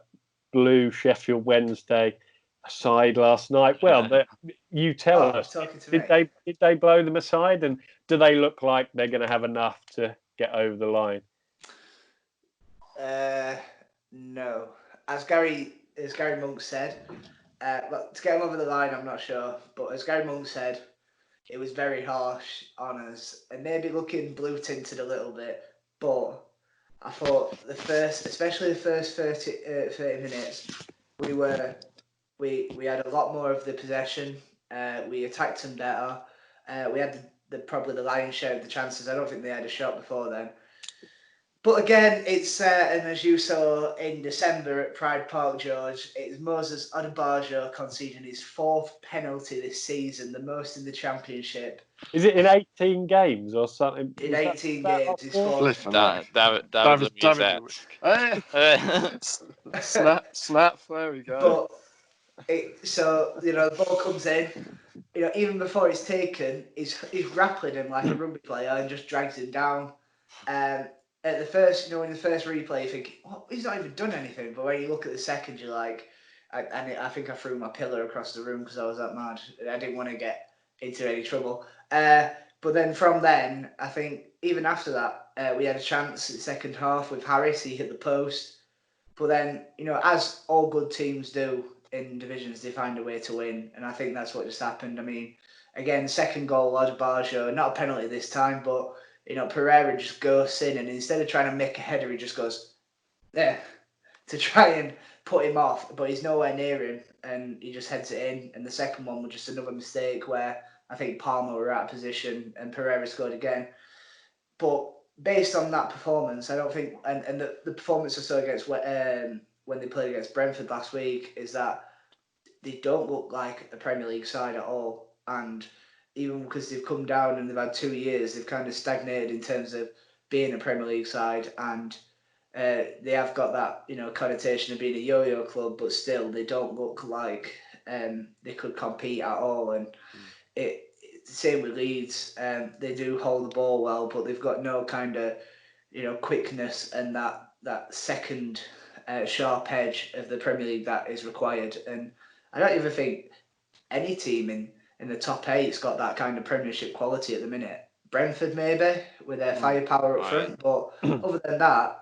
A: blew Sheffield Wednesday aside last night. Well, you tell us, did they blow them aside, and do they look like they're going to have enough to get over the line?
D: No, as Gary Monk said, to get them over the line, I'm not sure, but as Gary Monk said, it was very harsh on us and maybe looking blue tinted a little bit. But I thought especially the first 30 minutes, we had a lot more of the possession. We attacked them better. We had probably the lion's share of the chances. I don't think they had a shot before then. But again, it's and as you saw in December at Pride Park, George, it's Moses Odubajo conceding his 4th penalty this season, the most in the Championship.
A: Is it in 18 games or something?
D: In 18 games, he's 4th.
B: David
C: Snap, there we go.
D: But the ball comes in. Even before it's taken, he's grappling him like a rugby player and just drags him down. At the first, in the first replay, you think, well, he's not even done anything. But when you look at the second, you're like, I think I threw my pillow across the room because I was that mad. I didn't want to get into any trouble. But then from then, I think even after that, we had a chance in the second half with Harris. He hit the post. But then, as all good teams do in divisions, they find a way to win. And I think that's what just happened. I mean, again, second goal, Odubajo, not a penalty this time, but Pereira just goes in, and instead of trying to make a header, he just goes there to try and put him off, but he's nowhere near him, and he just heads it in. And the second one was just another mistake where I think Palmer were out of position and Pereira scored again. But based on that performance, I don't think, and the performance I saw against when they played against Brentford last week, is that they don't look like a Premier League side at all. And even because they've come down and they've had 2 years, they've kind of stagnated in terms of being a Premier League side. And they have got that, connotation of being a yo-yo club, but still they don't look like they could compete at all. And same with Leeds. They do hold the ball well, but they've got no kind of, quickness and that second sharp edge of the Premier League that is required. And I don't even think any team in the top 8's got that kind of Premiership quality at the minute. Brentford maybe with their firepower up front, but other than that,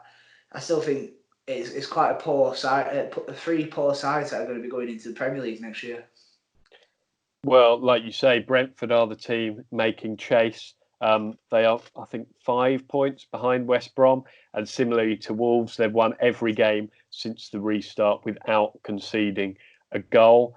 D: I still think it's quite a poor side. 3 poor sides that are going to be going into the Premier League next year.
A: Well, like you say, Brentford are the team making chase. They are, I think, 5 points behind West Brom, and similarly to Wolves, they've won every game since the restart without conceding a goal.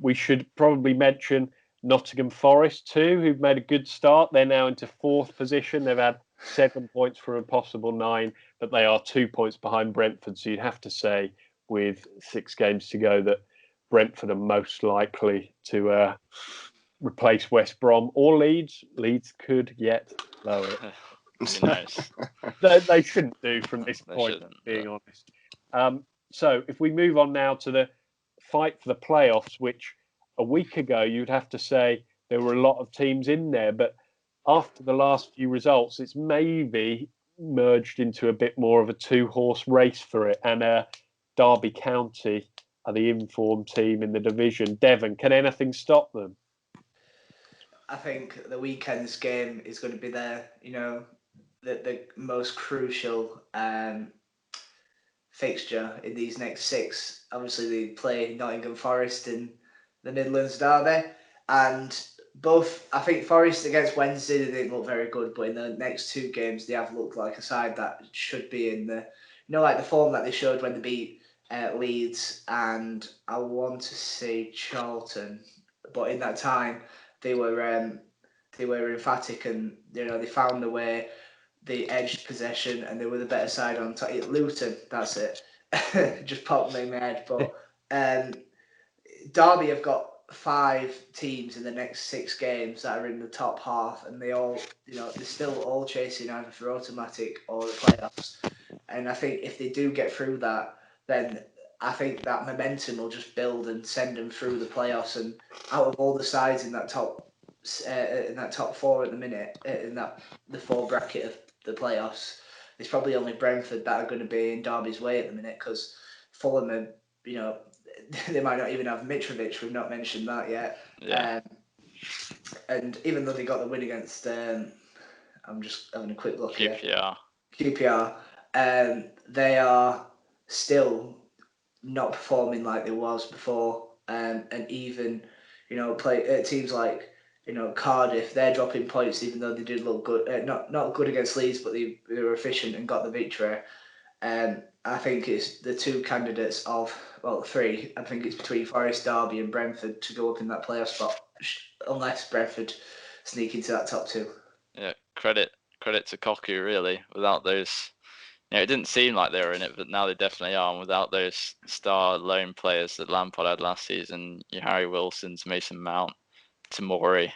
A: We should probably mention Nottingham Forest too, who've made a good start. They're now into 4th position. They've had 7 points from a possible 9, but they are 2 points behind Brentford. So you'd have to say, with 6 games to go, that Brentford are most likely to replace West Brom or Leeds. Leeds could yet lower it.
B: Who knows?
A: They shouldn't do from this
B: They
A: point,
B: shouldn't,
A: being honest. So if we move on now to the fight for the playoffs, which a week ago you'd have to say there were a lot of teams in there, but after the last few results, it's maybe merged into a bit more of a two-horse race for it. And Derby County are the informed team in the division. Devon, can anything stop them?
D: I think the weekend's game is going to be the most crucial fixture in these next 6. Obviously, they play Nottingham Forest in the Midlands derby, and I think Forest against Wednesday, they didn't look very good, but in the next 2 games, they have looked like a side that should be in like the form that they showed when they beat Leeds, and I want to say Charlton, but in that time, they were emphatic, and they found a way. They edged possession, and they were the better side on top. Luton, that's it. Just popped me in my head. But Derby have got 5 teams in the next 6 games that are in the top half, and they all, they're still all chasing either for automatic or the playoffs. And I think if they do get through that, then I think that momentum will just build and send them through the playoffs. And out of all the sides in that top 4 at the minute, the 4 bracket of the playoffs, it's probably only Brentford that are going to be in Derby's way at the minute, because Fulham are, they might not even have Mitrovic. We've not mentioned that yet.
B: Yeah.
D: And even though they got the win against, I'm just having a quick look here. QPR, they are still not performing like they was before, and even play teams like Cardiff, they're dropping points even though they did look good. Not good against Leeds, but they were efficient and got the victory. I think it's the 2 candidates of 3. I think it's between Forest, Derby, and Brentford to go up in that playoff spot, unless Brentford sneak into that top 2.
B: Yeah, credit to Cocu, really. Without those, it didn't seem like they were in it, but now they definitely are. And without those star lone players that Lampard had last season, your Harry Wilsons, Mason Mount, Tomori,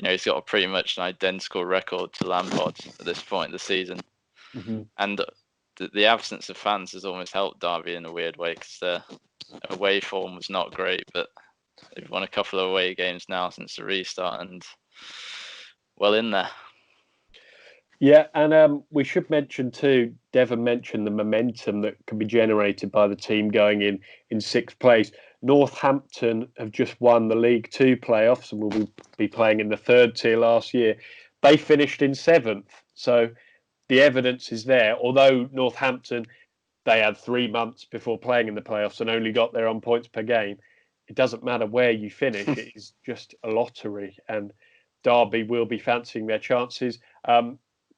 B: he's got a pretty much an identical record to Lampard at this point in the season.
A: Mm-hmm.
B: And the absence of fans has almost helped Derby in a weird way, because their away form was not great, but they've won a couple of away games now since the restart, and well in there.
A: Yeah, and we should mention too, Devon mentioned the momentum that can be generated by the team going in 6th place. Northampton have just won the League 2 playoffs and will be playing in the 3rd tier last year. They finished in 7th, so the evidence is there. Although Northampton, they had 3 months before playing in the playoffs and only got there on points per game. It doesn't matter where you finish; it is just a lottery, and Derby will be fancying their chances.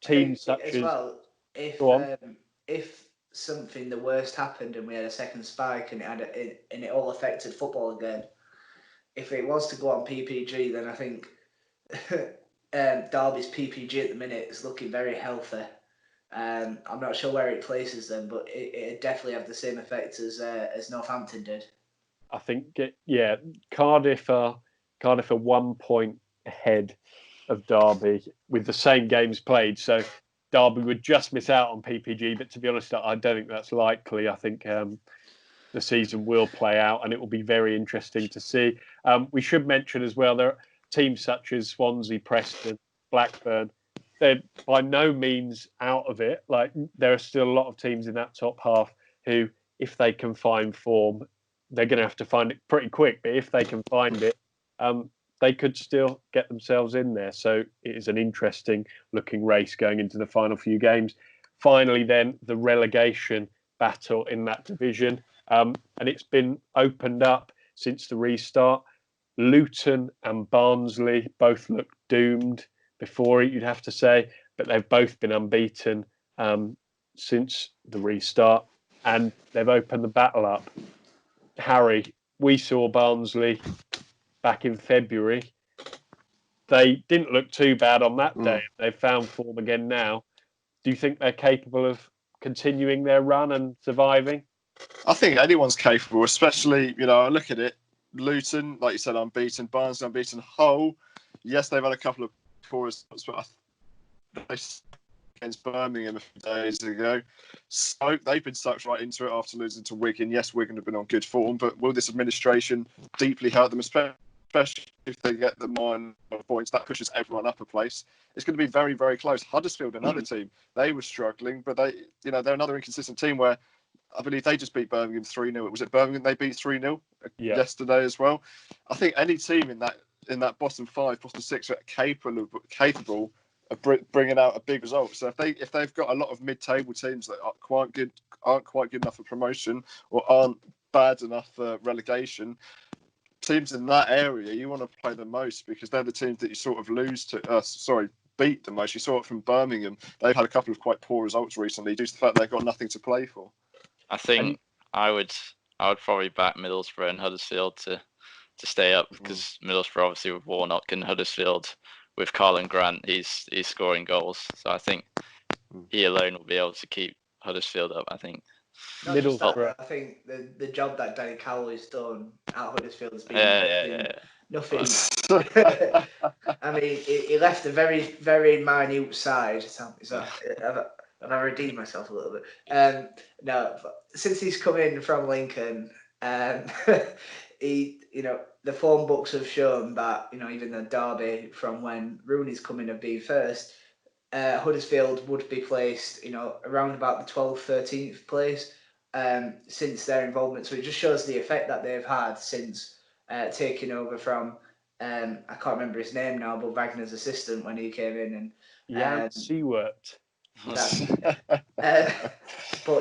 A: Teams such as
D: well, if something the worst happened and we had a second spike and it all affected football again, if it was to go on PPG, then I think Derby's PPG at the minute is looking very healthy. I'm not sure where it places them, but it definitely have the same effect as Northampton did.
A: I think, Cardiff are 1 point ahead of Derby with the same games played. So Derby would just miss out on PPG, but to be honest, I don't think that's likely. I think the season will play out, and it will be very interesting to see. We should mention as well, there are teams such as Swansea, Preston, Blackburn. They're by no means out of it. Like, there are still a lot of teams in that top half who, if they can find form, they're going to have to find it pretty quick. But if they can find it, they could still get themselves in there. So it is an interesting looking race going into the final few games. Finally, then, the relegation battle in that division. And it's been opened up since the restart. Luton and Barnsley both look doomed before it, you'd have to say, but they've both been unbeaten since the restart, and they've opened the battle up. Harry, we saw Barnsley back in February. They didn't look too bad on that day. They've found form again now. Do you think they're capable of continuing their run and surviving?
C: I think anyone's capable, especially, I look at it. Luton, like you said, unbeaten. Barnsley unbeaten. Hull, yes, they've had a couple of poor results, but they against Birmingham a few days ago. So they've been sucked right into it after losing to Wigan. Yes, Wigan have been on good form, but will this administration deeply hurt them, especially if they get the minor points? That pushes everyone up a place. It's going to be very, very close. Huddersfield, another team, they were struggling, but they're another inconsistent team where I believe they just beat Birmingham 3-0. Was it Birmingham they beat 3-0 yesterday as well? I think any team in that bottom 5, bottom 6 are capable of bringing out a big result. So if they've got a lot of mid-table teams that aren't quite good enough for promotion or aren't bad enough for relegation, teams in that area you want to play the most, because they're the teams that you sort of beat the most. You saw it from Birmingham. They've had a couple of quite poor results recently due to the fact they've got nothing to play for.
B: I think I would probably back Middlesbrough and Huddersfield to stay up, because Middlesbrough obviously with Warnock, and Huddersfield with Carlin Grant, he's scoring goals. So I think he alone will be able to keep Huddersfield up, I think.
D: Not just that, I think the job that Danny Cowley's done at Huddersfield has been nothing. I mean, he left a very, very minute side. I've redeemed myself a little bit. No, since he's come in from Lincoln, the form books have shown that, even the derby from when Rooney's come in have been first, Huddersfield would be placed, around about the 12th, 13th place since their involvement. So it just shows the effect that they've had since taking over from, I can't remember his name now, but Wagner's assistant when he came in. And
A: Seward.
D: But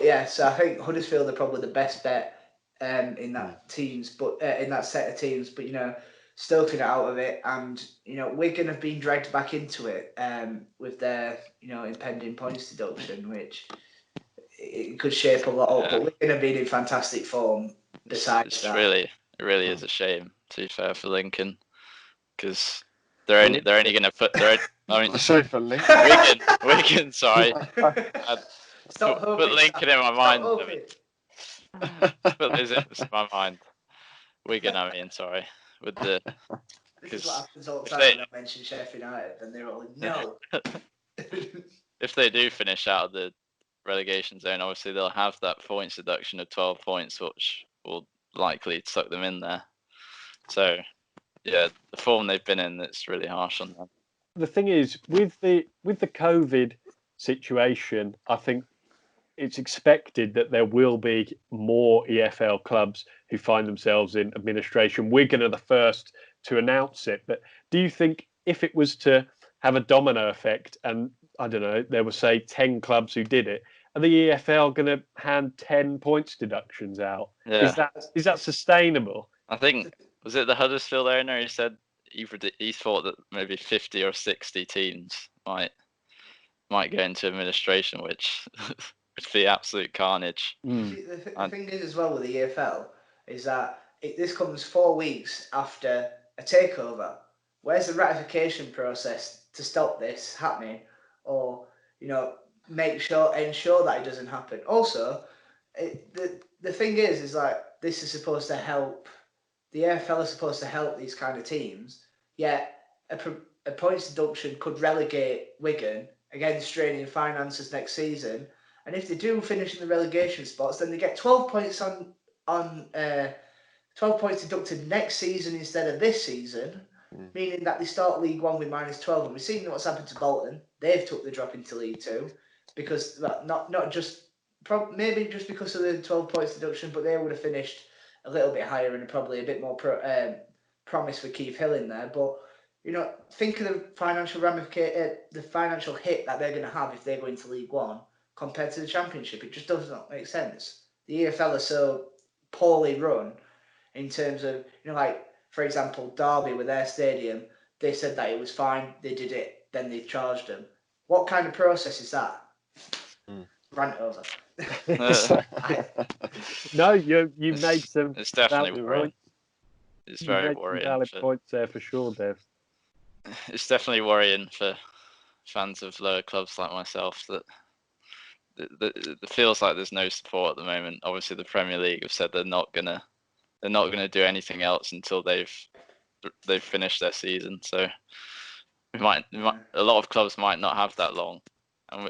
D: yeah, so I think Huddersfield are probably the best bet in that teams, but in that set of teams. But Stoke are out of it, and Wigan have been dragged back into it with their impending points deduction, which it could shape a lot up. But Wigan have been in fantastic form. Besides that,
B: it really is a shame, to be fair, for Lincoln, because they're only going to put
C: sorry for Lincoln.
B: Wigan, sorry.
D: Stop hoping.
B: Put Lincoln in my mind. Put those in my mind. Wigan, I mean, sorry. With the.
D: This is what happens all the time when I mention Sheffield United, and they're all like, no.
B: If they do finish out of the relegation zone, obviously they'll have that points deduction of 12 points, which will likely suck them in there. So, yeah, the form they've been in, it's really harsh on them.
A: The thing is, with the COVID situation, I think it's expected that there will be more EFL clubs who find themselves in administration. Wigan are the first to announce it. But do you think if it was to have a domino effect, and I don't know, there were, say, 10 clubs who did it, are the EFL going to hand 10 points deductions out?
B: Yeah.
A: Is that sustainable?
B: I think, was it the Huddersfield owner who said he thought that maybe 50 or 60 teams might go into administration, which would be absolute carnage.
D: The thing is, as well, with the EFL, is that this comes 4 weeks after a takeover. Where's the ratification process to stop this happening, or ensure that it doesn't happen? Also, the thing is like, this is supposed to help. The EFL is supposed to help these kind of teams, yet a points deduction could relegate Wigan, again straining finances next season. And if they do finish in the relegation spots, then they get 12 points on 12 points deducted next season instead of this season, meaning that they start League One with minus 12. And we've seen what's happened to Bolton. They've took the drop into League Two because maybe just because of the 12 points deduction, but they would have finished a little bit higher and probably a bit more promise for Keith Hill in there. But think of the financial the financial hit that they're going to have if they go into League One compared to the Championship. It just does not make sense. The EFL are so poorly run in terms of, like, for example, Derby with their stadium, they said that it was fine, they did it, then they charged them. What kind of process is that? Rant over.
A: No, you made some.
B: It's definitely worrying. It's very worrying.
A: Valid points there for sure, Dev.
B: It's definitely worrying for fans of lower clubs like myself that it feels like there's no support at the moment. Obviously, the Premier League have said they're not gonna do anything else until they've finished their season. So a lot of clubs might not have that long,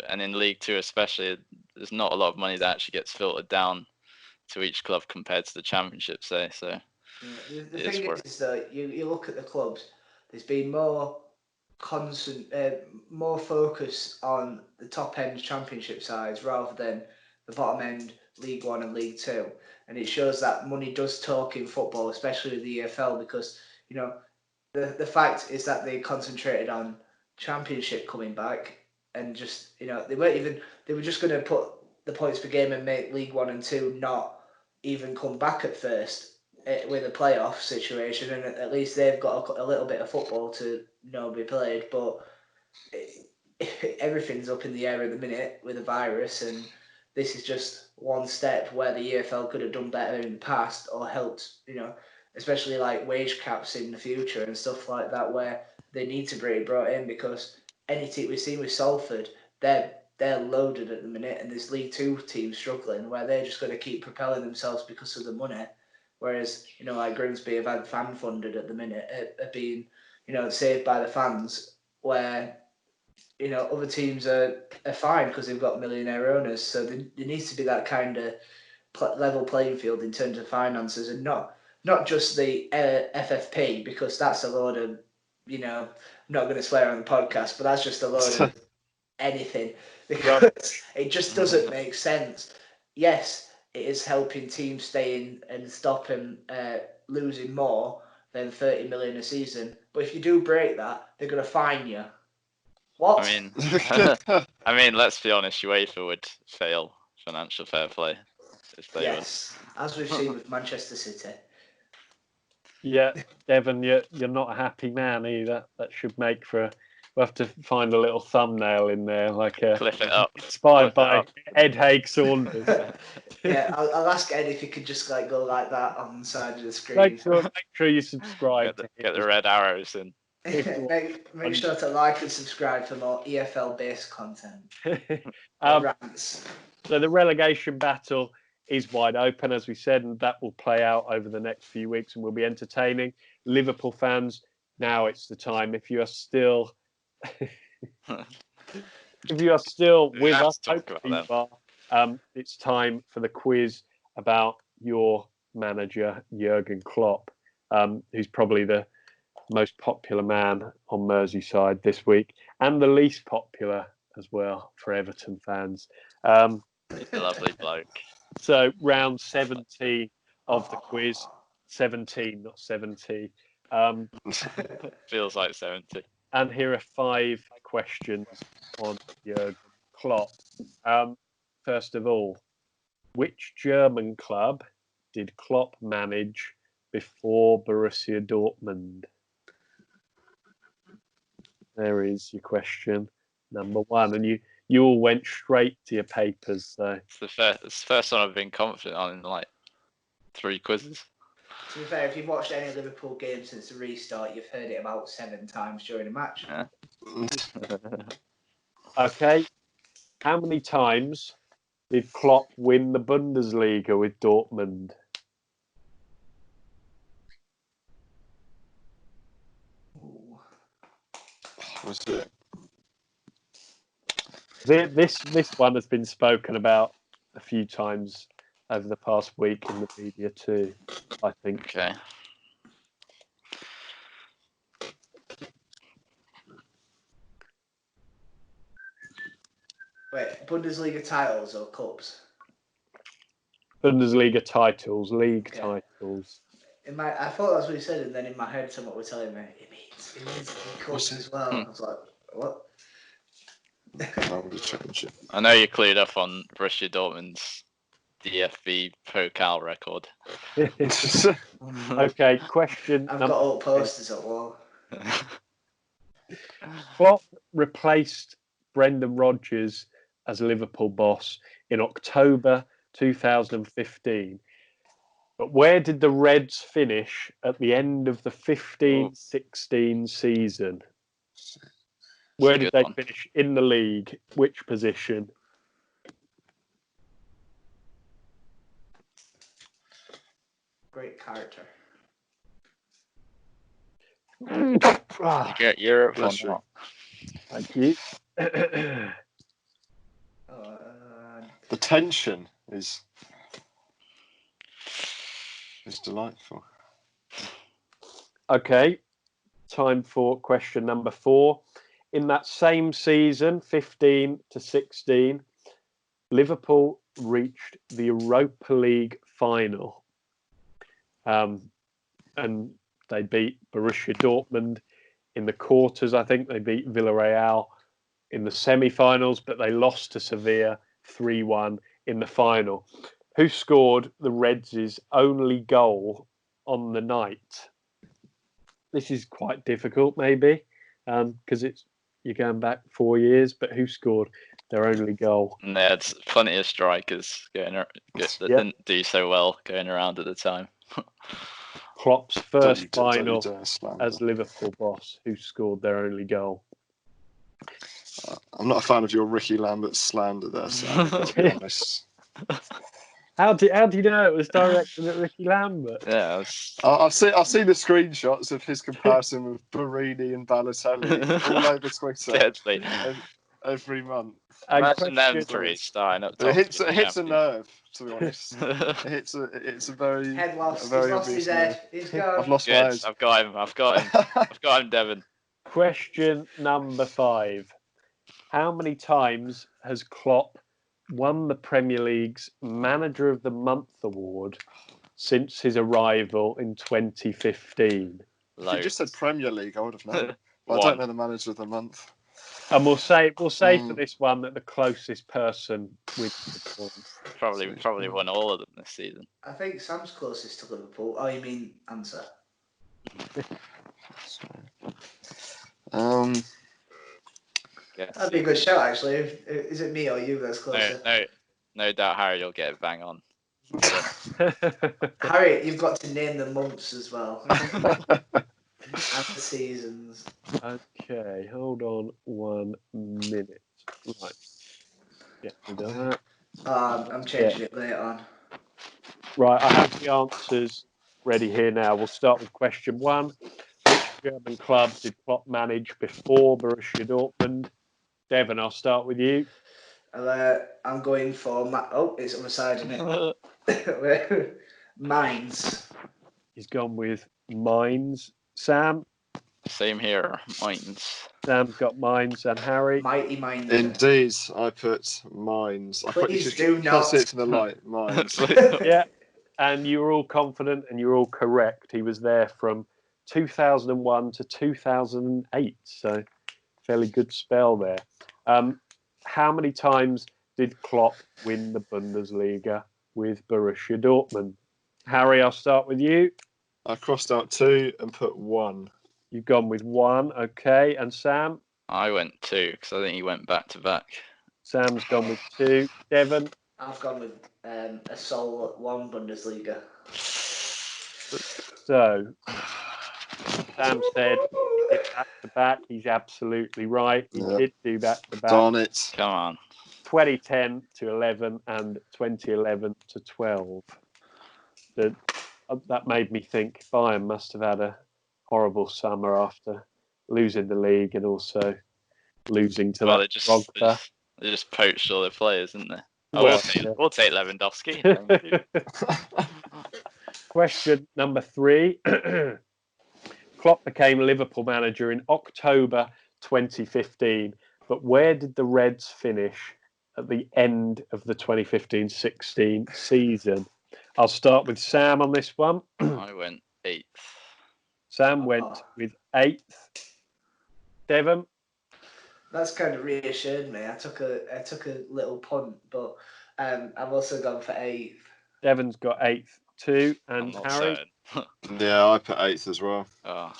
B: and in League Two especially, there's not a lot of money that actually gets filtered down to each club compared to the Championship, say. So
D: the thing is that you look at the clubs. There's been more focus on the top end Championship sides rather than the bottom end League One and League Two, and it shows that money does talk in football, especially the EFL, because the fact is that they concentrated on Championship coming back, and just they were just going to put the points per game and make League One and Two not even come back at first with a playoff situation, and at least they've got a little bit of football to be played. But everything's up in the air at the minute with the virus, and this is just one step where the EFL could have done better in the past or helped, especially like wage caps in the future and stuff like that, where they need to be brought in, because any team we've seen with Salford, they're loaded at the minute, and this League Two team struggling, where they're just going to keep propelling themselves because of the money. Whereas, like Grimsby have had fan funded at the minute, are being, saved by the fans, where, other teams are fine because they've got millionaire owners. So there needs to be that kind of level playing field in terms of finances, and not just the FFP, because that's a load of, I'm not going to swear on the podcast, but that's just a load of anything, because it just doesn't make sense. Yes, it is helping teams stay in and stopping losing more than 30 million a season, but if you do break that, they're going to fine you. What?
B: I mean, let's be honest, UEFA would fail financial fair play if they
D: yes, as we've seen with Manchester City.
A: Yeah, Devon, you're not a happy man either. That should make for we'll have to find a little thumbnail in there, like a
B: clip it up.
A: Inspired by Ed Haig Saunders.
D: Yeah, I'll ask Ed if he could just go like that on the side of the screen.
A: Make sure you subscribe.
B: Get the red arrows in.
D: make sure to like and subscribe for more EFL based content. Rants.
A: So the relegation battle is wide open, as we said, and that will play out over the next few weeks and will be entertaining. Liverpool fans, now it's the time. If you are still with us, it's time for the quiz about your manager, Jurgen Klopp, who's probably the most popular man on Merseyside this week, and the least popular as well for Everton fans.
B: He's a lovely bloke.
A: So round 17 of the quiz, 17, not 70.
B: Feels like 70.
A: And here are 5 questions on Jurgen Klopp. First of all, which German club did Klopp manage before Borussia Dortmund? There is your question, number 1. And you all went straight to your papers. So
B: it's the first one I've been confident on in like 3 quizzes.
D: To be fair, if you've watched any Liverpool games since the restart, you've heard it about 7 times during a match.
B: Yeah.
A: Okay. How many times did Klopp win the Bundesliga with Dortmund?
C: Was it?
A: This one has been spoken about a few times over the past week in the media too, I think.
B: Okay.
D: Wait, Bundesliga titles or cups?
A: Bundesliga titles, league titles.
D: I thought that's what he said, and then in my head, someone was telling me it means cups as well. I was like, what?
B: I know you're cleared up on Borussia Dortmund's DFB Pokal record.
A: Okay, question.
D: I've got all posters at wall.
A: Klopp replaced Brendan Rodgers as Liverpool boss in October 2015. But where did the Reds finish at the end of the 15-16 season? Where did they finish in the league? Which position?
D: Great character.
B: You get Europe on that.
A: Thank you.
C: The tension is delightful.
A: Okay, time for question number 4. In that same season, 15 to 16, Liverpool reached the Europa League final. And they beat Borussia Dortmund in the quarters, I think. They beat Villarreal in the semi-finals, but they lost to Sevilla 3-1 in the final. Who scored the Reds' only goal on the night? This is quite difficult, maybe, because you're going back 4 years, but who scored their only goal?
B: And they had plenty of strikers that didn't do so well going around at the time.
A: Klopp's first
C: Don't you
A: final
C: dare slander.
A: as Liverpool boss. Who scored their only goal?
C: I'm not a fan of your Ricky Lambert slander there, Sam. I've got to be honest.
A: How do you know it was directed at Ricky Lambert?
B: Yeah,
C: I've seen the screenshots of his comparison with Barini and Balotelli all over Twitter
B: deadly.
C: every month.
B: Imagine them three starting up top.
C: It hits a nerve, to be honest. It's a very
D: Head lost.
C: very
D: He's lost his
C: obvious
D: head. He's gone.
C: I've lost my
B: Good.
C: head.
B: I've got him. I've got him, Devon.
A: Question number 5. How many times has Klopp won the Premier League's Manager of the Month award since his arrival in 2015?
C: If you just said Premier League, I would have known. But I
B: One.
C: don't know the Manager of the Month.
A: And we'll say for this one that the closest person wins the point.
B: Probably won all of them this season.
D: I think Sam's closest to Liverpool. Oh, you mean answer? That'd be a good shout, actually. Is it me or you that's closer?
B: No doubt, Harry, you'll get it bang on.
D: Harry, you've got to name the months as well. And the seasons.
A: Okay, hold on 1 minute. Right. Yeah, we done that.
D: I'm changing it later on.
A: Right, I have the answers ready here now. We'll start with question 1. Which German club did Klopp manage before Borussia Dortmund? Devon, I'll start with you.
D: I'm going for... it's on the side, isn't it? Mainz.
A: He's gone with Mainz. Sam?
B: Same here, Mainz.
A: Sam's got Mainz. And Harry?
D: Mighty Mainz.
C: Indeed, I put Mines.
D: Please do not.
C: Can't see it from the light. Mines.
A: Yeah, and you were all confident and you were all correct. He was there from 2001 to 2008, so fairly good spell there. How many times did Klopp win the Bundesliga with Borussia Dortmund? Harry, I'll start with you.
C: I crossed out 2 and put 1.
A: You've gone with 1, okay. And Sam?
B: I went 2 because I think he went back to back.
A: Sam's gone with 2. Devon?
D: I've gone with a sole 1 Bundesliga.
A: So, Sam said he did back to back. He's absolutely right. He did do back to back.
C: Darn it.
B: Come on.
A: 2010 to 11 and 2011 to 12. That made me think Bayern must have had a horrible summer after losing the league and also losing to Drogba.
B: They just poached all their players, didn't they?
A: Well,
B: we'll take Lewandowski.
A: Question number 3. Klopp became Liverpool manager in October 2015, but where did the Reds finish at the end of the 2015-16 season? I'll start with Sam on this one.
B: I went 8th.
A: Sam went with 8th. Devon?
D: That's kind of reassured me. I took a little punt, but I've also gone for 8th.
A: Devon's got 8th too, and Harry?
C: Yeah, I put 8th as well.
B: Oh.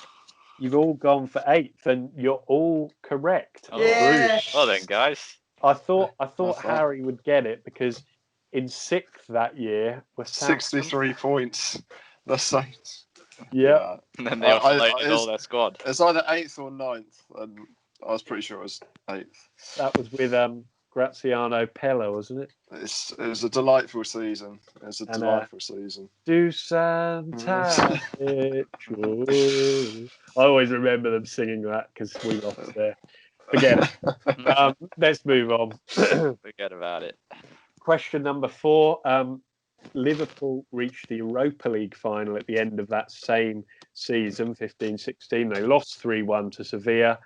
A: You've all gone for 8th, and you're all correct.
B: Oh.
D: Yeah.
B: Well then, guys.
A: I thought Harry would get it because in 6th that year was
C: 63 points. That's Saints.
A: Yeah.
B: And then they offloaded all their squad.
C: It's either 8th or 9th, and I was pretty sure it was 8th.
A: That was with Graziano Pella, wasn't it?
C: It was a delightful season.
A: Do Santa. I always remember them singing that because we lost there. Forget it. Let's move on.
B: Forget about it.
A: Question number 4. Liverpool reached the Europa League final at the end of that same season, 15-16. They lost 3-1 to Sevilla.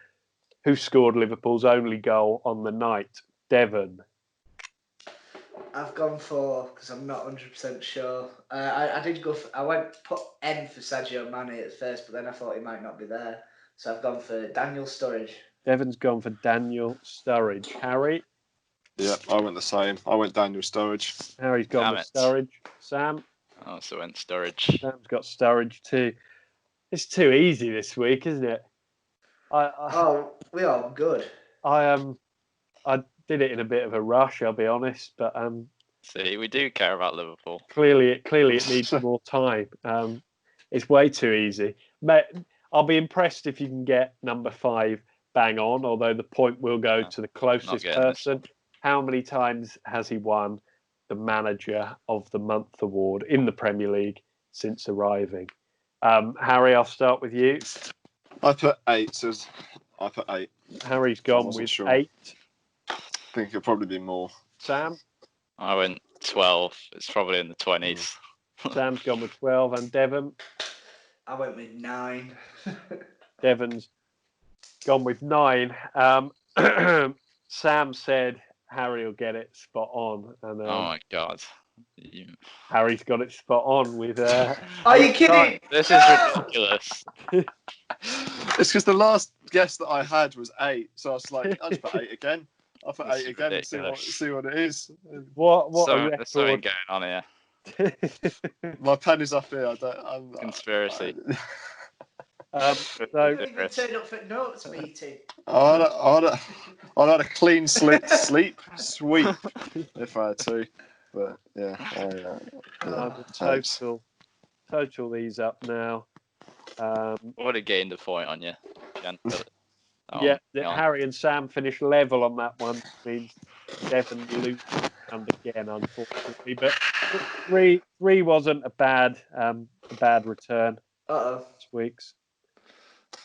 A: Who scored Liverpool's only goal on the night? Devon.
D: I've gone for, because I'm not 100% sure. I did go for, I went put N for Sadio Mane at first, but then I thought he might not be there. So I've gone for Daniel Sturridge.
A: Devon's gone for Daniel Sturridge. Harry?
C: Yeah, I went the same. I went Daniel Sturridge.
A: Harry's gone with Sturridge. Sam?
B: I also went Sturridge.
A: Sam's got Sturridge too. It's too easy this week, isn't it?
D: We are good.
A: I did it in a bit of a rush, I'll be honest, but
B: See, we do care about Liverpool.
A: clearly it needs more time. It's way too easy. I'll be impressed if you can get number 5 bang on, although the point will go to the closest person. How many times has he won the Manager of the Month award in the Premier League since arriving? Harry, I'll start with you.
C: I put 8. I put 8.
A: Harry's gone with 8.
C: I think it'll probably be more.
A: Sam?
B: I went 12. It's probably in the 20s.
A: Sam's gone with 12. And Devon?
D: I went with 9.
A: Devon's gone with 9. Sam said Harry will get it spot on. And,
B: Oh my God.
A: Harry's got it spot on with...
D: Are you kidding?
B: This is ridiculous.
C: It's because the last guess that I had was 8. So I was like, I'll just put 8 again. I'll put 8 again and see what it is.
B: There's something going on here.
C: My pen is up here.
B: Conspiracy.
D: So you even turned up for notes meeting.
C: I'd had a clean sweep if I had to. But yeah,
A: total these up now.
B: Would have gained a point on you.
A: Harry and Sam finished level on that one. Means Devon lose and again, unfortunately. But 3 wasn't a bad return. This week's.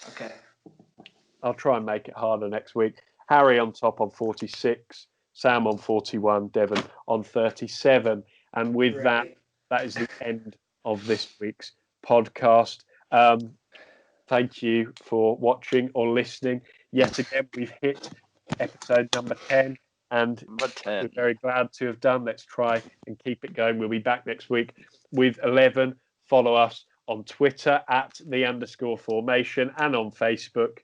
D: Okay.
A: I'll try and make it harder next week. Harry on top on 46, Sam on 41, Devon on 37. And with that is the end of this week's podcast. Thank you for watching or listening. Yet again, we've hit episode number 10, and we're very glad to have done. Let's try and keep it going. We'll be back next week with 11. Follow us on Twitter at @the_Fourmation and on Facebook.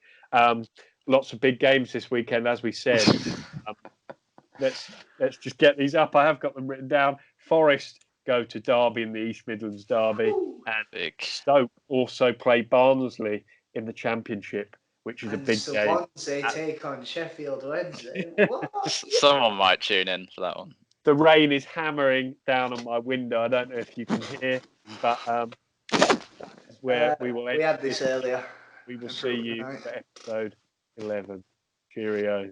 A: Lots of big games this weekend, as we said. Let's just get these up. I have got them written down. Forest go to Derby in the East Midlands Derby, and Stoke also play Barnsley in the Championship, which is a big game.
D: Swansea take on Sheffield Wednesday.
B: Someone might tune in for that one.
A: The rain is hammering down on my window. I don't know if you can hear, but that is where we will end.
D: We had this earlier.
A: We will see you for episode 11. Cheerio.